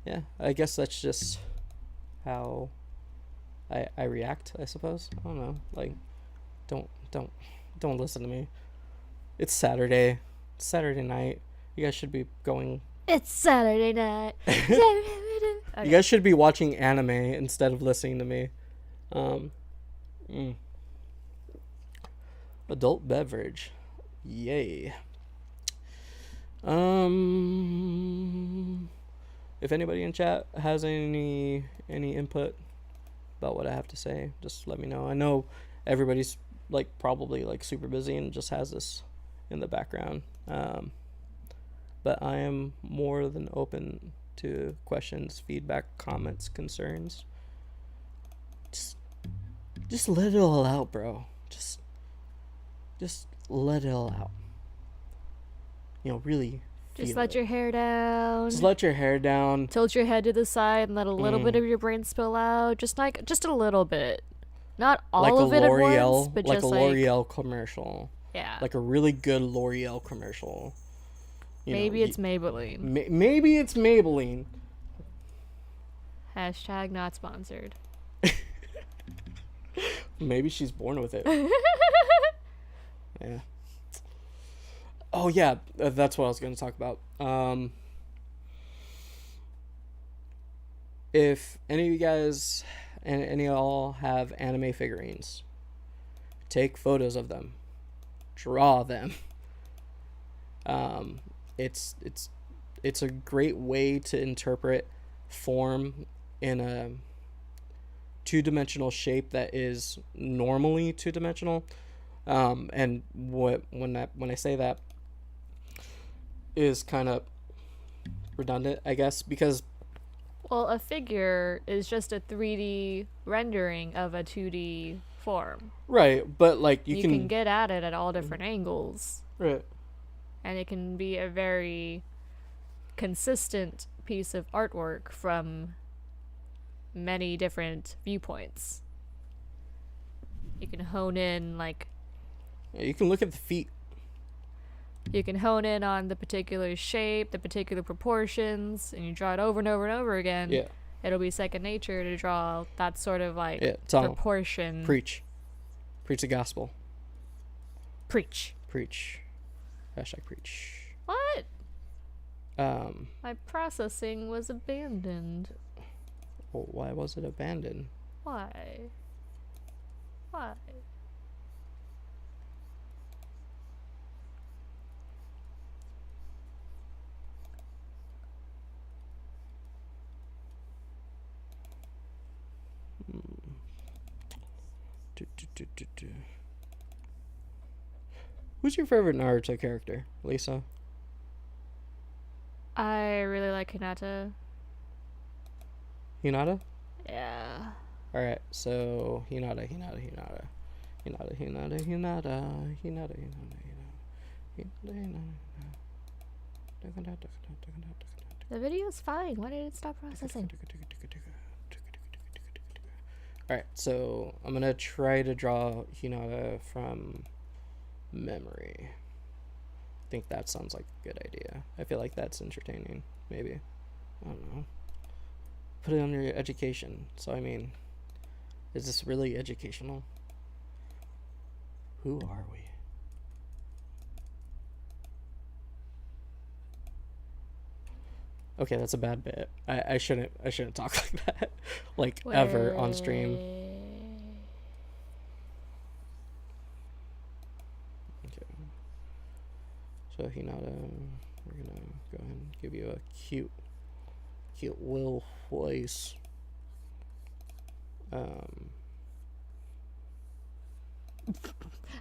yeah, I guess that's just how I react, I suppose. I don't know. Like, don't listen to me. It's Saturday. It's Saturday night. You guys should be going. It's Saturday night. You guys should be watching anime instead of listening to me. Adult beverage. Yay. If anybody in chat has any input about what I have to say, just let me know. I know everybody's like probably like super busy and just has this in the background. But I am more than open to questions, feedback, comments, concerns. Just let it all out, bro. Just let it all out. You know, really. Just let your hair down. Just let your hair down. Tilt your head to the side and let a little bit of your brain spill out. Just a little bit. Not all like of a it at L'Oreal, once, but like just a L'Oreal commercial. Yeah. Like a really good L'Oreal commercial. Maybe it's Maybelline. Maybe it's Maybelline. Hashtag not sponsored. Maybe she's born with it. Yeah. Oh yeah, that's what I was going to talk about. If any of you guys and any of y'all have anime figurines, take photos of them, draw them. It's a great way to interpret form in a two-dimensional shape that is normally two-dimensional. And when I say that is kind of redundant, I guess, because well, a figure is just a 3D rendering of a 2D form. Right, but like you can get at it at all different angles. Right. And it can be a very consistent piece of artwork from many different viewpoints. You can hone in you can look at the feet. You can hone in on the particular shape, the particular proportions, and you draw it over and over and over again. Yeah. It'll be second nature to draw that sort of proportion. Preach the gospel. Preach. Hashtag preach. What? My processing was abandoned. Well, why was it abandoned? Why? Who's your favorite Naruto character, Lisa? I really like Hinata. Hinata? Yeah. Alright, so Hinata. The video's fine. Why did it stop processing? Alright, so I'm gonna try to draw Hinata from memory. I think that sounds like a good idea. I feel like that's entertaining, maybe. I don't know. Put it under your education. So, I mean, is this really educational? Who are we? Okay, that's a bad bit. I shouldn't talk like that, like ever on stream. Okay. So Hinata, we're gonna go ahead and give you a cute little voice.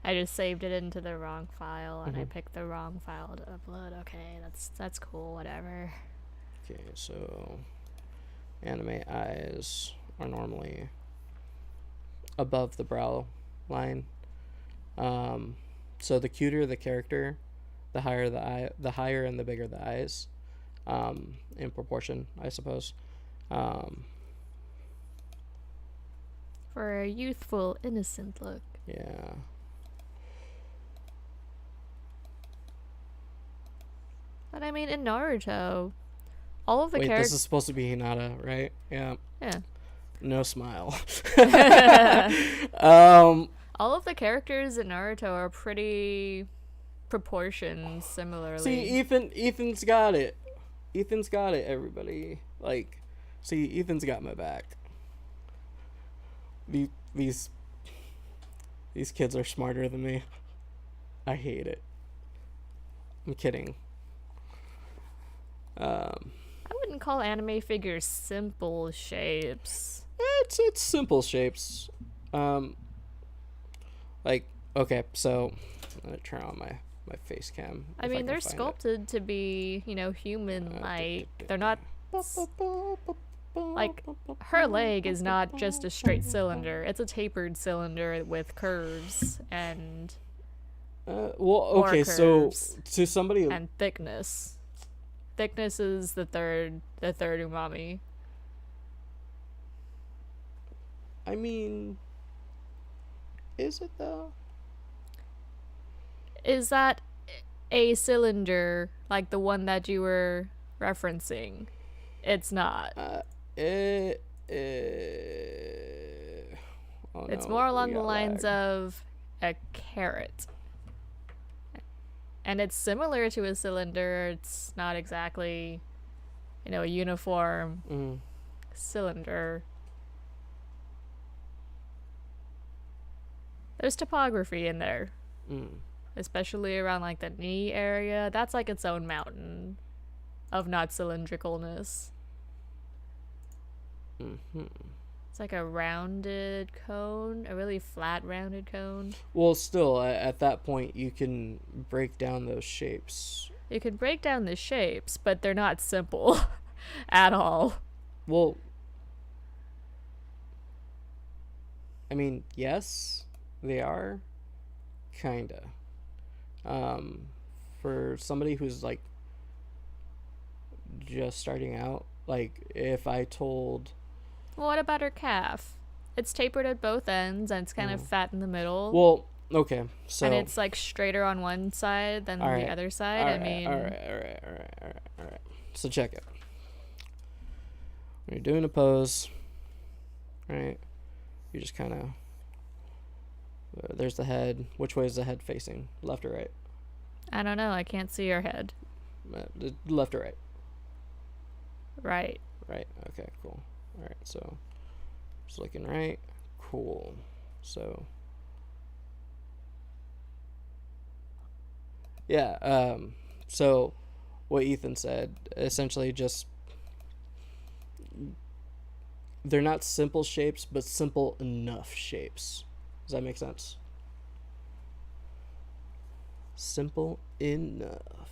I just saved it into the wrong file, and I picked the wrong file to upload. Okay, that's cool. Whatever. Okay, so anime eyes are normally above the brow line. So the cuter the character, the higher the eye, the higher and the bigger the eyes, in proportion, I suppose. For a youthful, innocent look. Yeah. But I mean, in Naruto, all of the Wait, characters. this is supposed to be Hinata, right? Yeah. Yeah. No smile. All of the characters in Naruto are pretty proportioned similarly. See, Ethan's got it. Ethan's got it, everybody. Like, see, Ethan's got my back. These kids are smarter than me. I hate it. I'm kidding. I wouldn't call anime figures simple shapes. It's simple shapes. Like, okay, so I'm gonna turn on my face cam. I mean, they're sculpted to be, human-like. They're not like, her leg is not just a straight cylinder. It's a tapered cylinder with curves and okay, so to somebody and thickness. Thickness is the third umami. I mean, is it though? Is that a cylinder like the one that you were referencing? It's not. It's more along the lines of a carrot. And it's similar to a cylinder. It's not exactly, a uniform cylinder. There's topography in there. Especially around, like, the knee area. That's like its own mountain of not cylindricalness. It's like a rounded cone, a really flat rounded cone. Well, still, at that point, you can break down those shapes. You can break down the shapes, but they're not simple at all. Well, I mean, yes, they are, kinda. For somebody who's, like, just starting out, like, if I told... Well, what about her calf? It's tapered at both ends, and it's kind of fat in the middle. Well, okay, so... And it's, like, straighter on one side than the other side. All right. So check it. When you're doing a pose, right, you just kind of... there's the head. Which way is the head facing? Left or right? I don't know. I can't see her head. Left or right? Right. Right. Okay, cool. All right, so just looking right. Cool. So yeah, so what Ethan said, essentially just they're not simple shapes, but simple enough shapes. Does that make sense? Simple enough.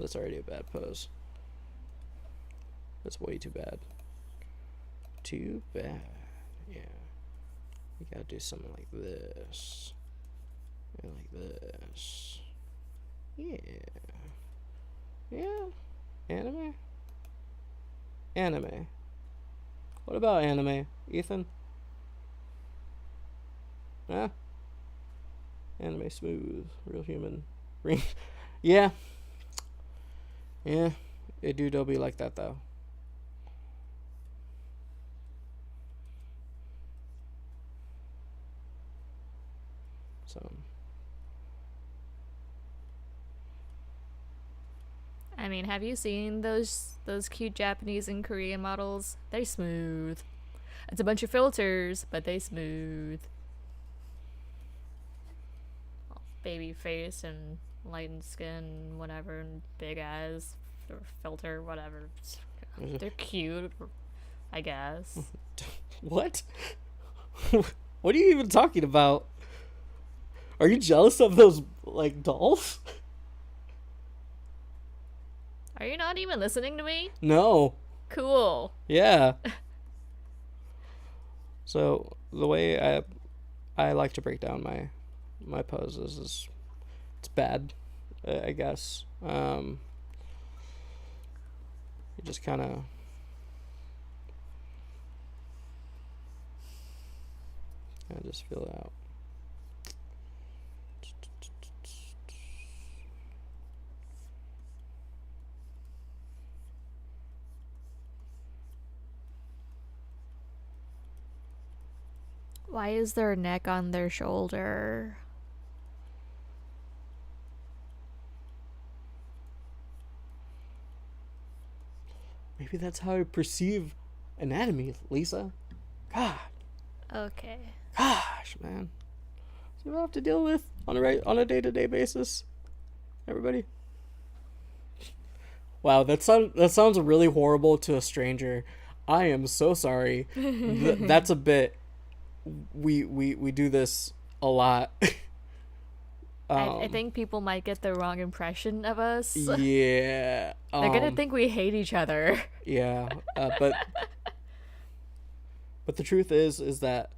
That's already a bad pose. That's way too bad. Too bad. Yeah. You gotta do something like this. And like this. Yeah. Yeah. Anime? Anime. What about anime, Ethan? Huh? Anime smooth, real human. Yeah, yeah, it do be like that though. So I mean, have you seen those cute Japanese and Korean models? They smooth. It's a bunch of filters, but they smooth. Baby face and lightened skin, whatever, and big eyes or filter, whatever. They're cute, I guess. what? What are you even talking about? Are you jealous of those like dolls? Are you not even listening to me? No. Cool. Yeah. So the way I like to break down my poses is it's bad, I guess. You just kind of just feel it out. Why is their neck on their shoulder? Maybe that's how I perceive anatomy, Lisa. God. Okay. Gosh, man. See what I have to deal with on a day-to-day basis. Everybody. Wow, that sounds really horrible to a stranger. I am so sorry. That's a bit. We do this a lot. I think people might get the wrong impression of us. Yeah. They're gonna think we hate each other. Yeah, but the truth is that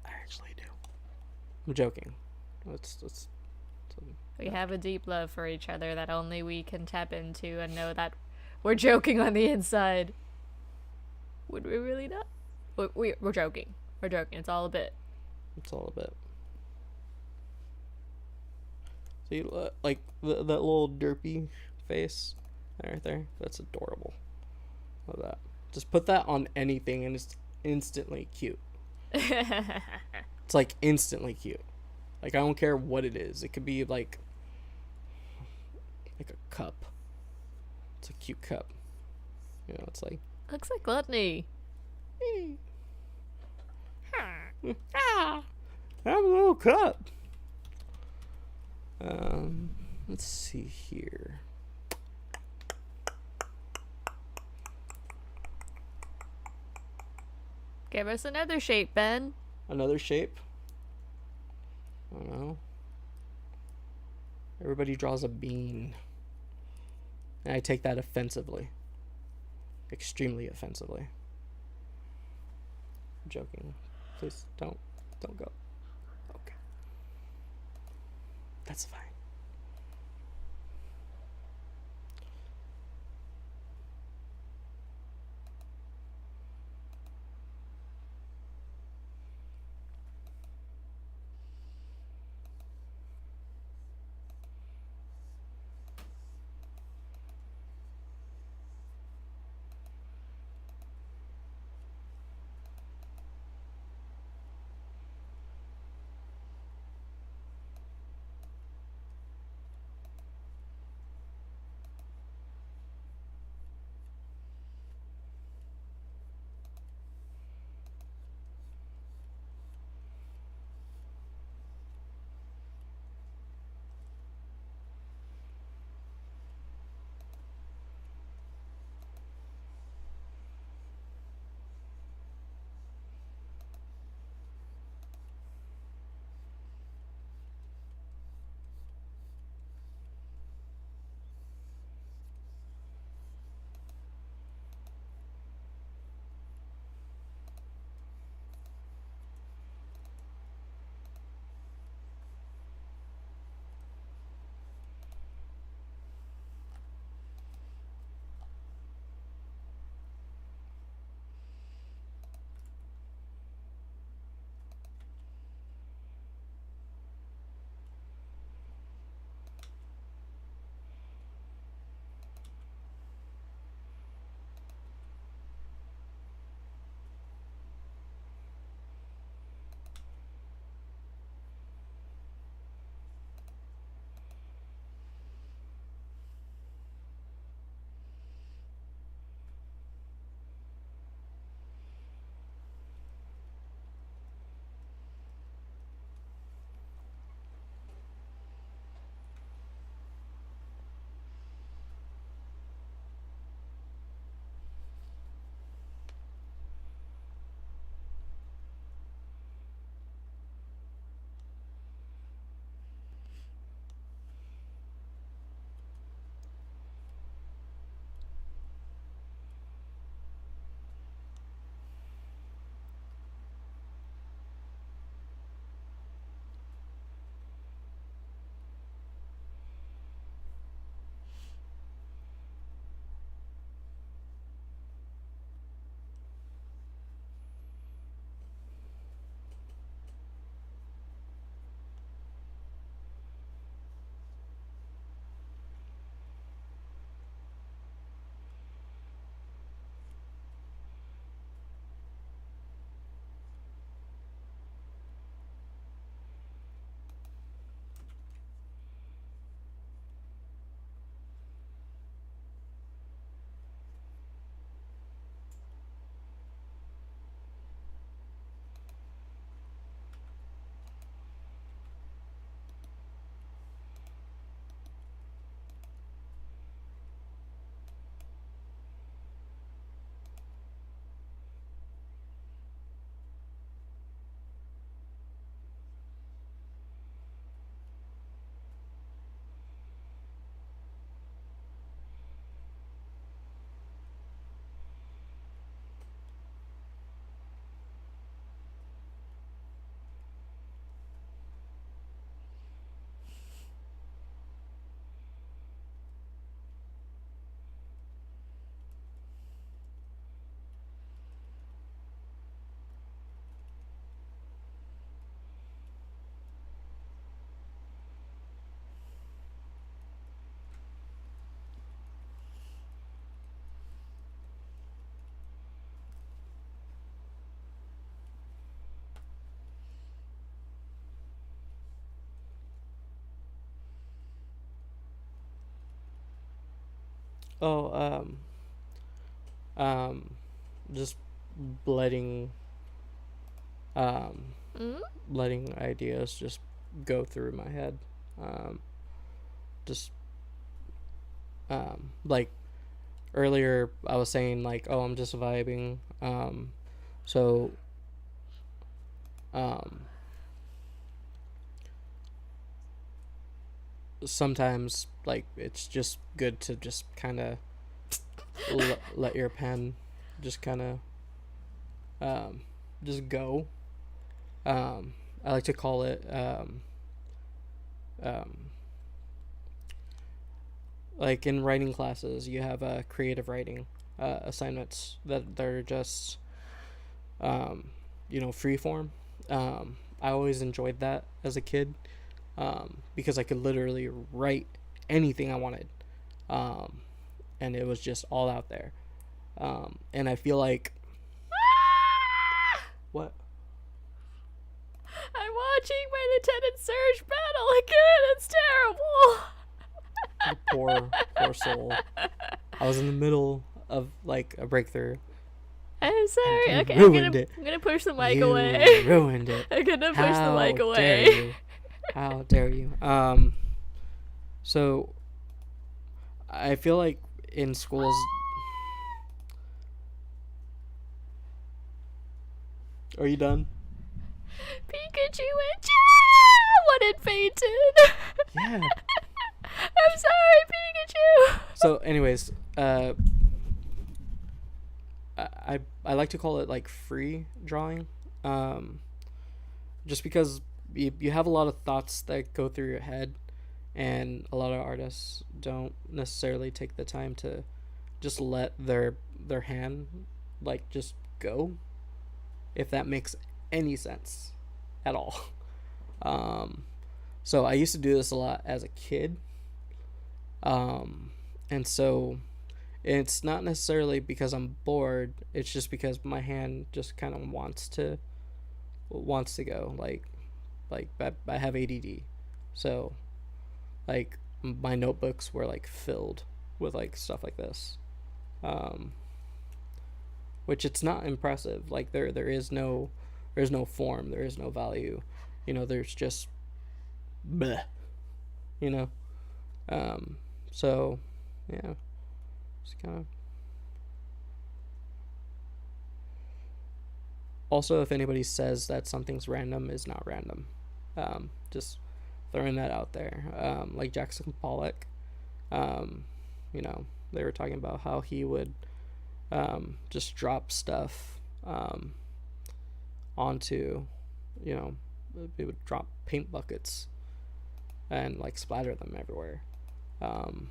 I actually do. I'm joking. Let's We have a deep love for each other that only we can tap into and know that we're joking on the inside. Would we really not? We're joking. We're joking. It's all a bit. It's all a bit. See, like that little derpy face right there. That's adorable. Love that. Just put that on anything and it's instantly cute. It's like instantly cute. Like I don't care what it is. It could be like a cup. It's a cute cup. You know, it's like Looks like gluttony. have a little cup. Let's see here. Give us another shape, Ben. Another shape. I don't know. Everybody draws a bean. And I take that offensively. Extremely offensively. I'm joking. Please don't go. Okay. That's fine. Oh, um, just letting um Mm? letting ideas just go through my head. Um, just like earlier, I was saying like, oh, I'm just vibing. So um, sometimes like it's just good to just kind of let your pen just kind of um, just go. I like to call it um, like in writing classes, you have creative writing assignments that they're just free form. I always enjoyed that as a kid because I could literally write anything I wanted, um, and it was just all out there. And I feel like what I'm watching my Lieutenant Surge battle again. It's terrible. poor soul. I was in the middle of like a breakthrough. I'm sorry. You Okay, ruined it. I'm gonna push the mic You away. ruined it. I'm gonna push the How mic dare away. you? How dare you? So I feel like in schools. Are you done? Pikachu and Cha! One had fainted. Yeah. I'm sorry, Pikachu. So, anyways, I like to call it like free drawing, just because you have a lot of thoughts that go through your head, and a lot of artists don't necessarily take the time to just let their hand like just go, if that makes any sense at all. Um, so I used to do this a lot as a kid, and so it's not necessarily because I'm bored. It's just because my hand just kind of wants to go. Like I have ADD, so like my notebooks were like filled with like stuff like this, um, which it's not impressive. Like there's no form, there is no value. There's just bleh. You know. So yeah, it's kind of. Also, if anybody says that something's random, is not random. Just throwing that out there. Like Jackson Pollock, um, they were talking about how he would just drop stuff onto, it would drop paint buckets and like splatter them everywhere. And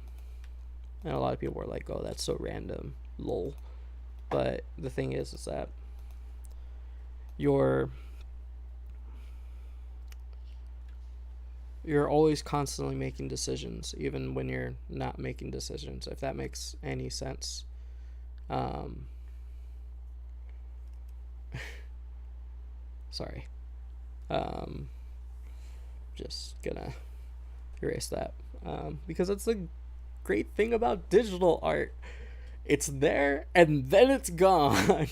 a lot of people were like, "Oh, that's so random, lol." But the thing is that you're always constantly making decisions, even when you're not making decisions. If that makes any sense. Sorry. Just gonna erase that because that's the great thing about digital art. It's there and then it's gone.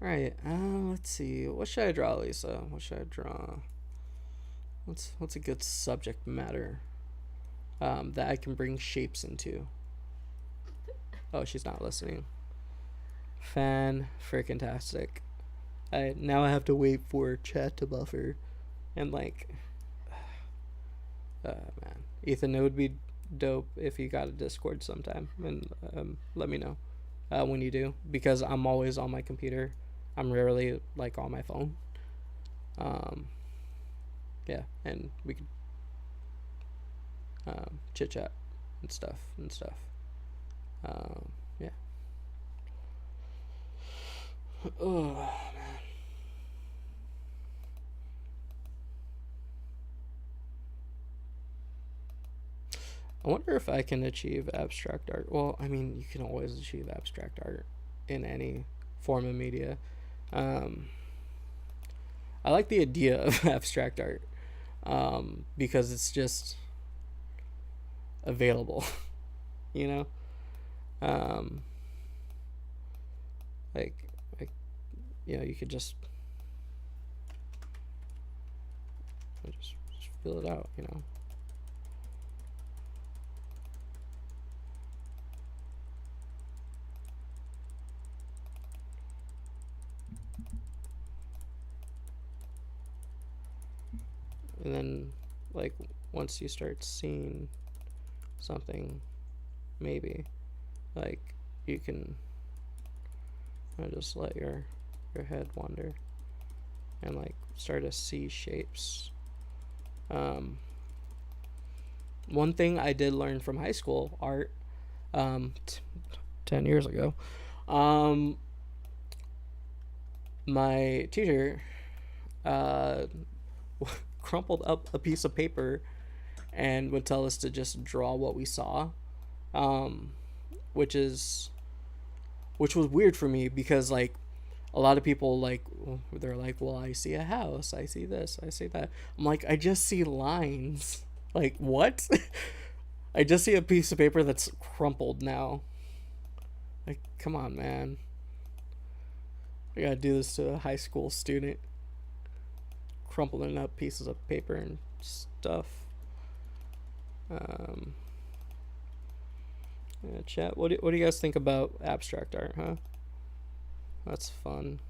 Right. Let's see. What should I draw, Lisa? What should I draw? What's a good subject matter that I can bring shapes into? Oh, she's not listening. Fan freaking tastic. Now I have to wait for chat to buffer, and like, man, Ethan, it would be dope if you got a Discord sometime, and let me know when you do, because I'm always on my computer. I'm rarely like on my phone. Yeah, and we could chit chat and stuff. Yeah. Oh man. I wonder if I can achieve abstract art. Well, I mean, you can always achieve abstract art in any form of media. I like the idea of abstract art because it's just available. You know, um, like, like you could just fill it out. And then, like, once you start seeing something, maybe, like, you can just let your head wander and, like, start to see shapes. One thing I did learn from high school art, 10 years ago, um, my teacher uh, crumpled up a piece of paper and would tell us to just draw what we saw, um, which is which was weird for me because, like, a lot of people, like, they're like, well, I see a house, I see this, I see that. I'm like, I just see lines. Like, what? I just see a piece of paper that's crumpled now. Like, come on, man. I gotta do this to a high school student, crumpling up pieces of paper and stuff. Um, yeah, chat. What do you guys think about abstract art? Huh? That's fun,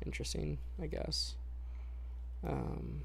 interesting, I guess. Um,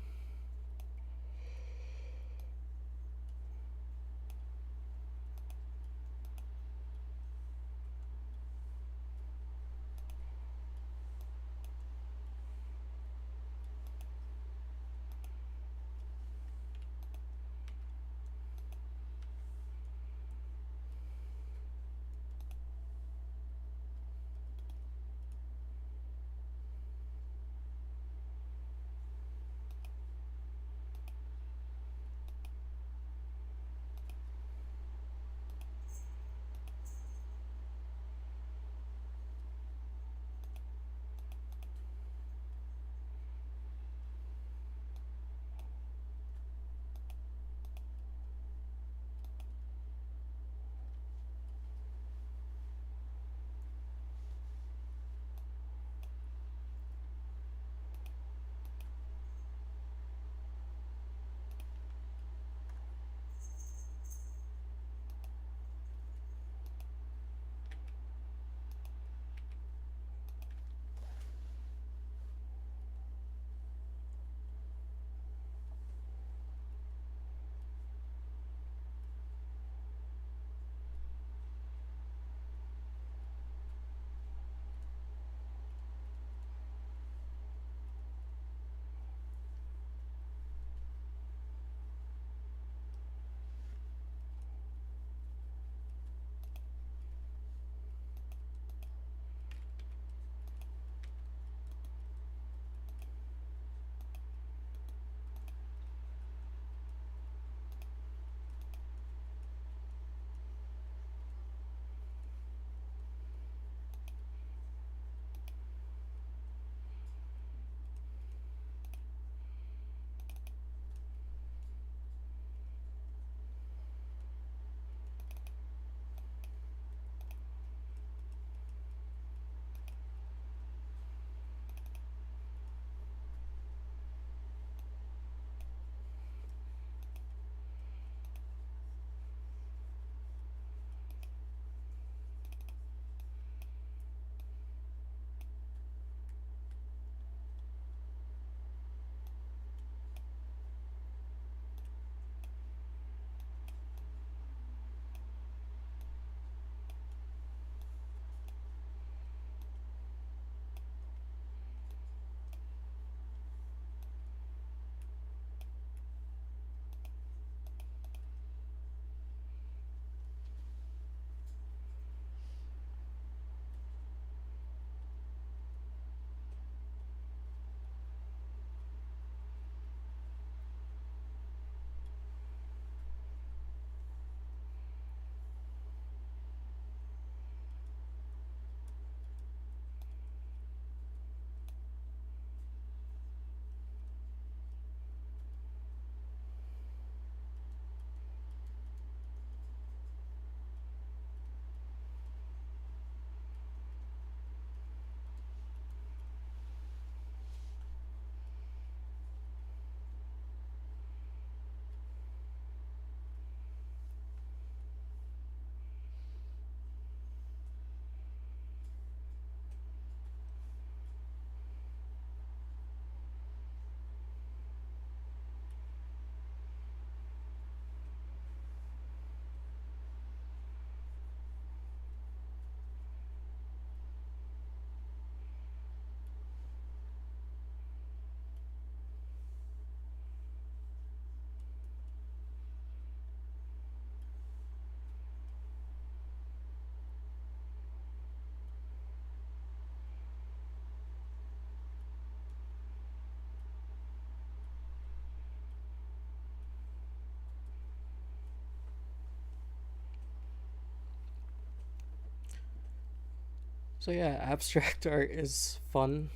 So yeah, abstract art is fun.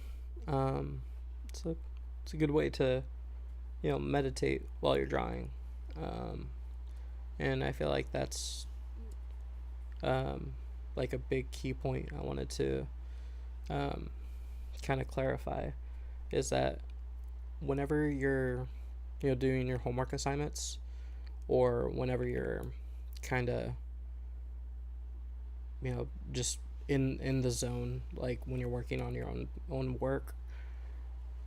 Um, it's a it's a good way to meditate while you're drawing, um, and I feel like that's um, like a big key point I wanted to um, kind of clarify is that whenever you're doing your homework assignments or whenever you're kind of just in the zone, like when you're working on your own work,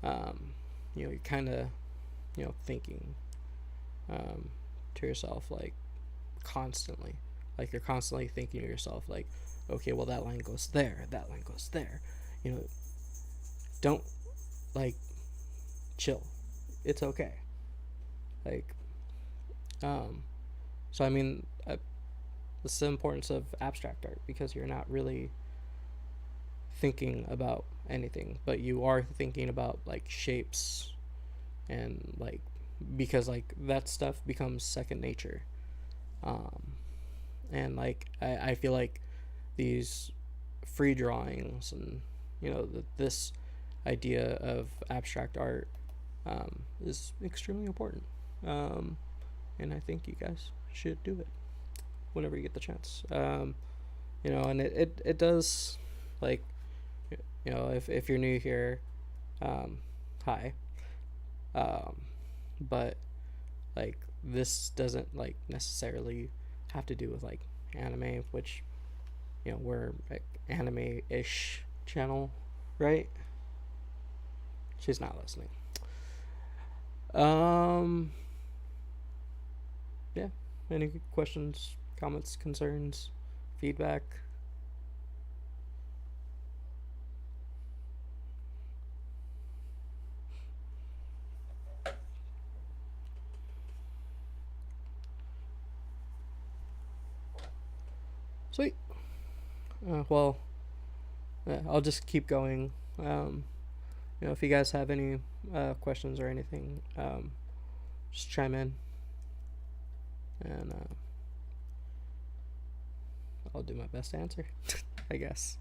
um, you're kind of thinking um, to yourself like constantly, like you're constantly thinking to yourself like, okay, well that line goes there, that line goes there, you know, don't like chill, it's okay, like um, so I mean, this is the importance of abstract art because you're not really thinking about anything, but you are thinking about like shapes and like because like that stuff becomes second nature. Um, and like I feel like these free drawings and this idea of abstract art is extremely important. And I think you guys should do it whenever you get the chance. And it does like if you're new here, um, hi. Um, but like this doesn't like necessarily have to do with like anime, which we're like anime-ish channel, right? She's not listening. Um, yeah. Any questions, comments, concerns, feedback? Sweet. Well, I'll just keep going. If you guys have any questions or anything, just chime in, and I'll do my best to answer, I guess.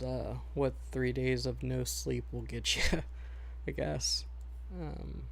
is what 3 days of no sleep will get you, I guess. Um,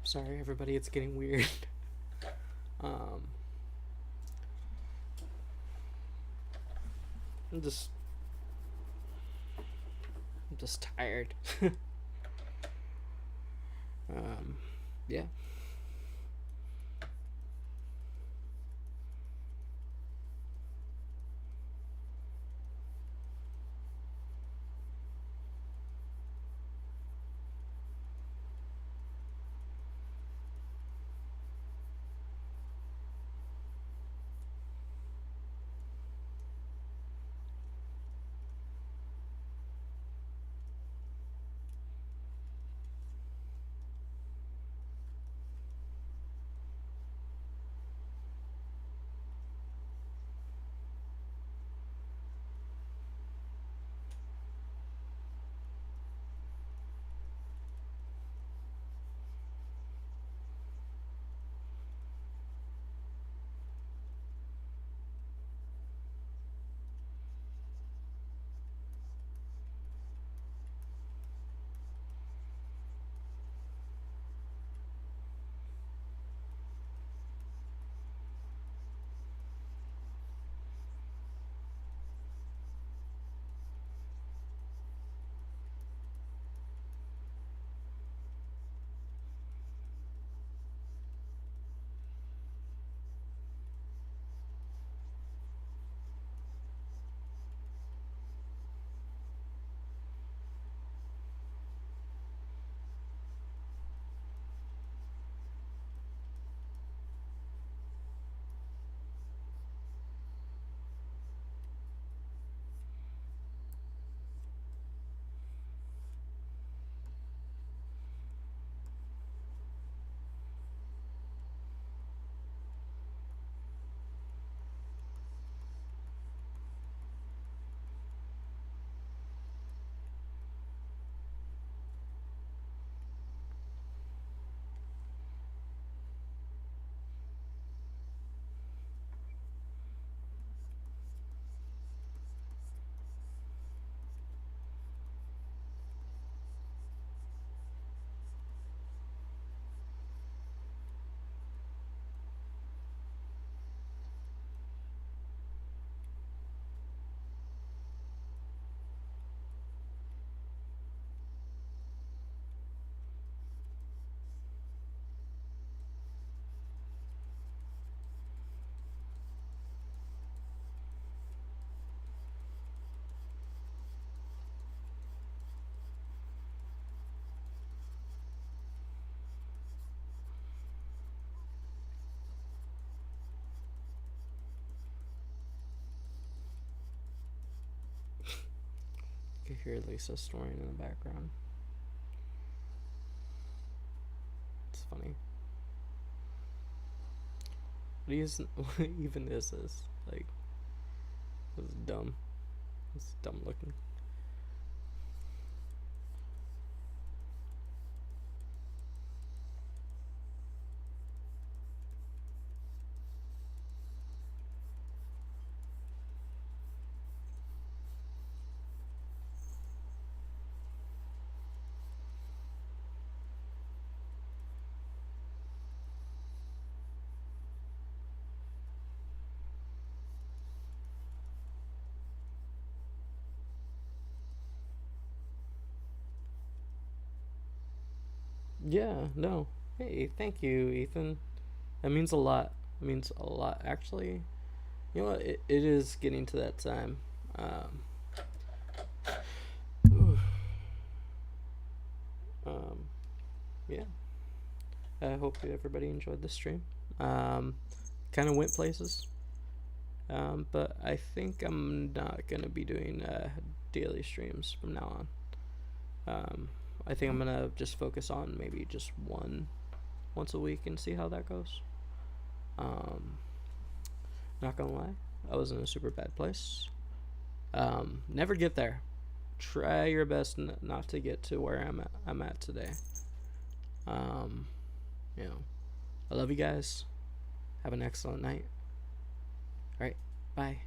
Sorry, everybody, it's getting weird. um, I'm just tired. Yeah. You can hear Lisa snoring in the background. It's funny. What even is this? Like, it's dumb. It's dumb looking. Yeah, no. Hey, thank you, Ethan. That means a lot. It means a lot. Actually, you know what? It is getting to that time. Um, um, yeah. I hope everybody enjoyed the stream. Kind of went places. But I think I'm not going to be doing daily streams from now on. I think I'm going to just focus on maybe just once a week and see how that goes. Not gonna lie, I was in a super bad place. Never get there. Try your best not to get to where I'm at today. You know, I love you guys. Have an excellent night. All right, bye.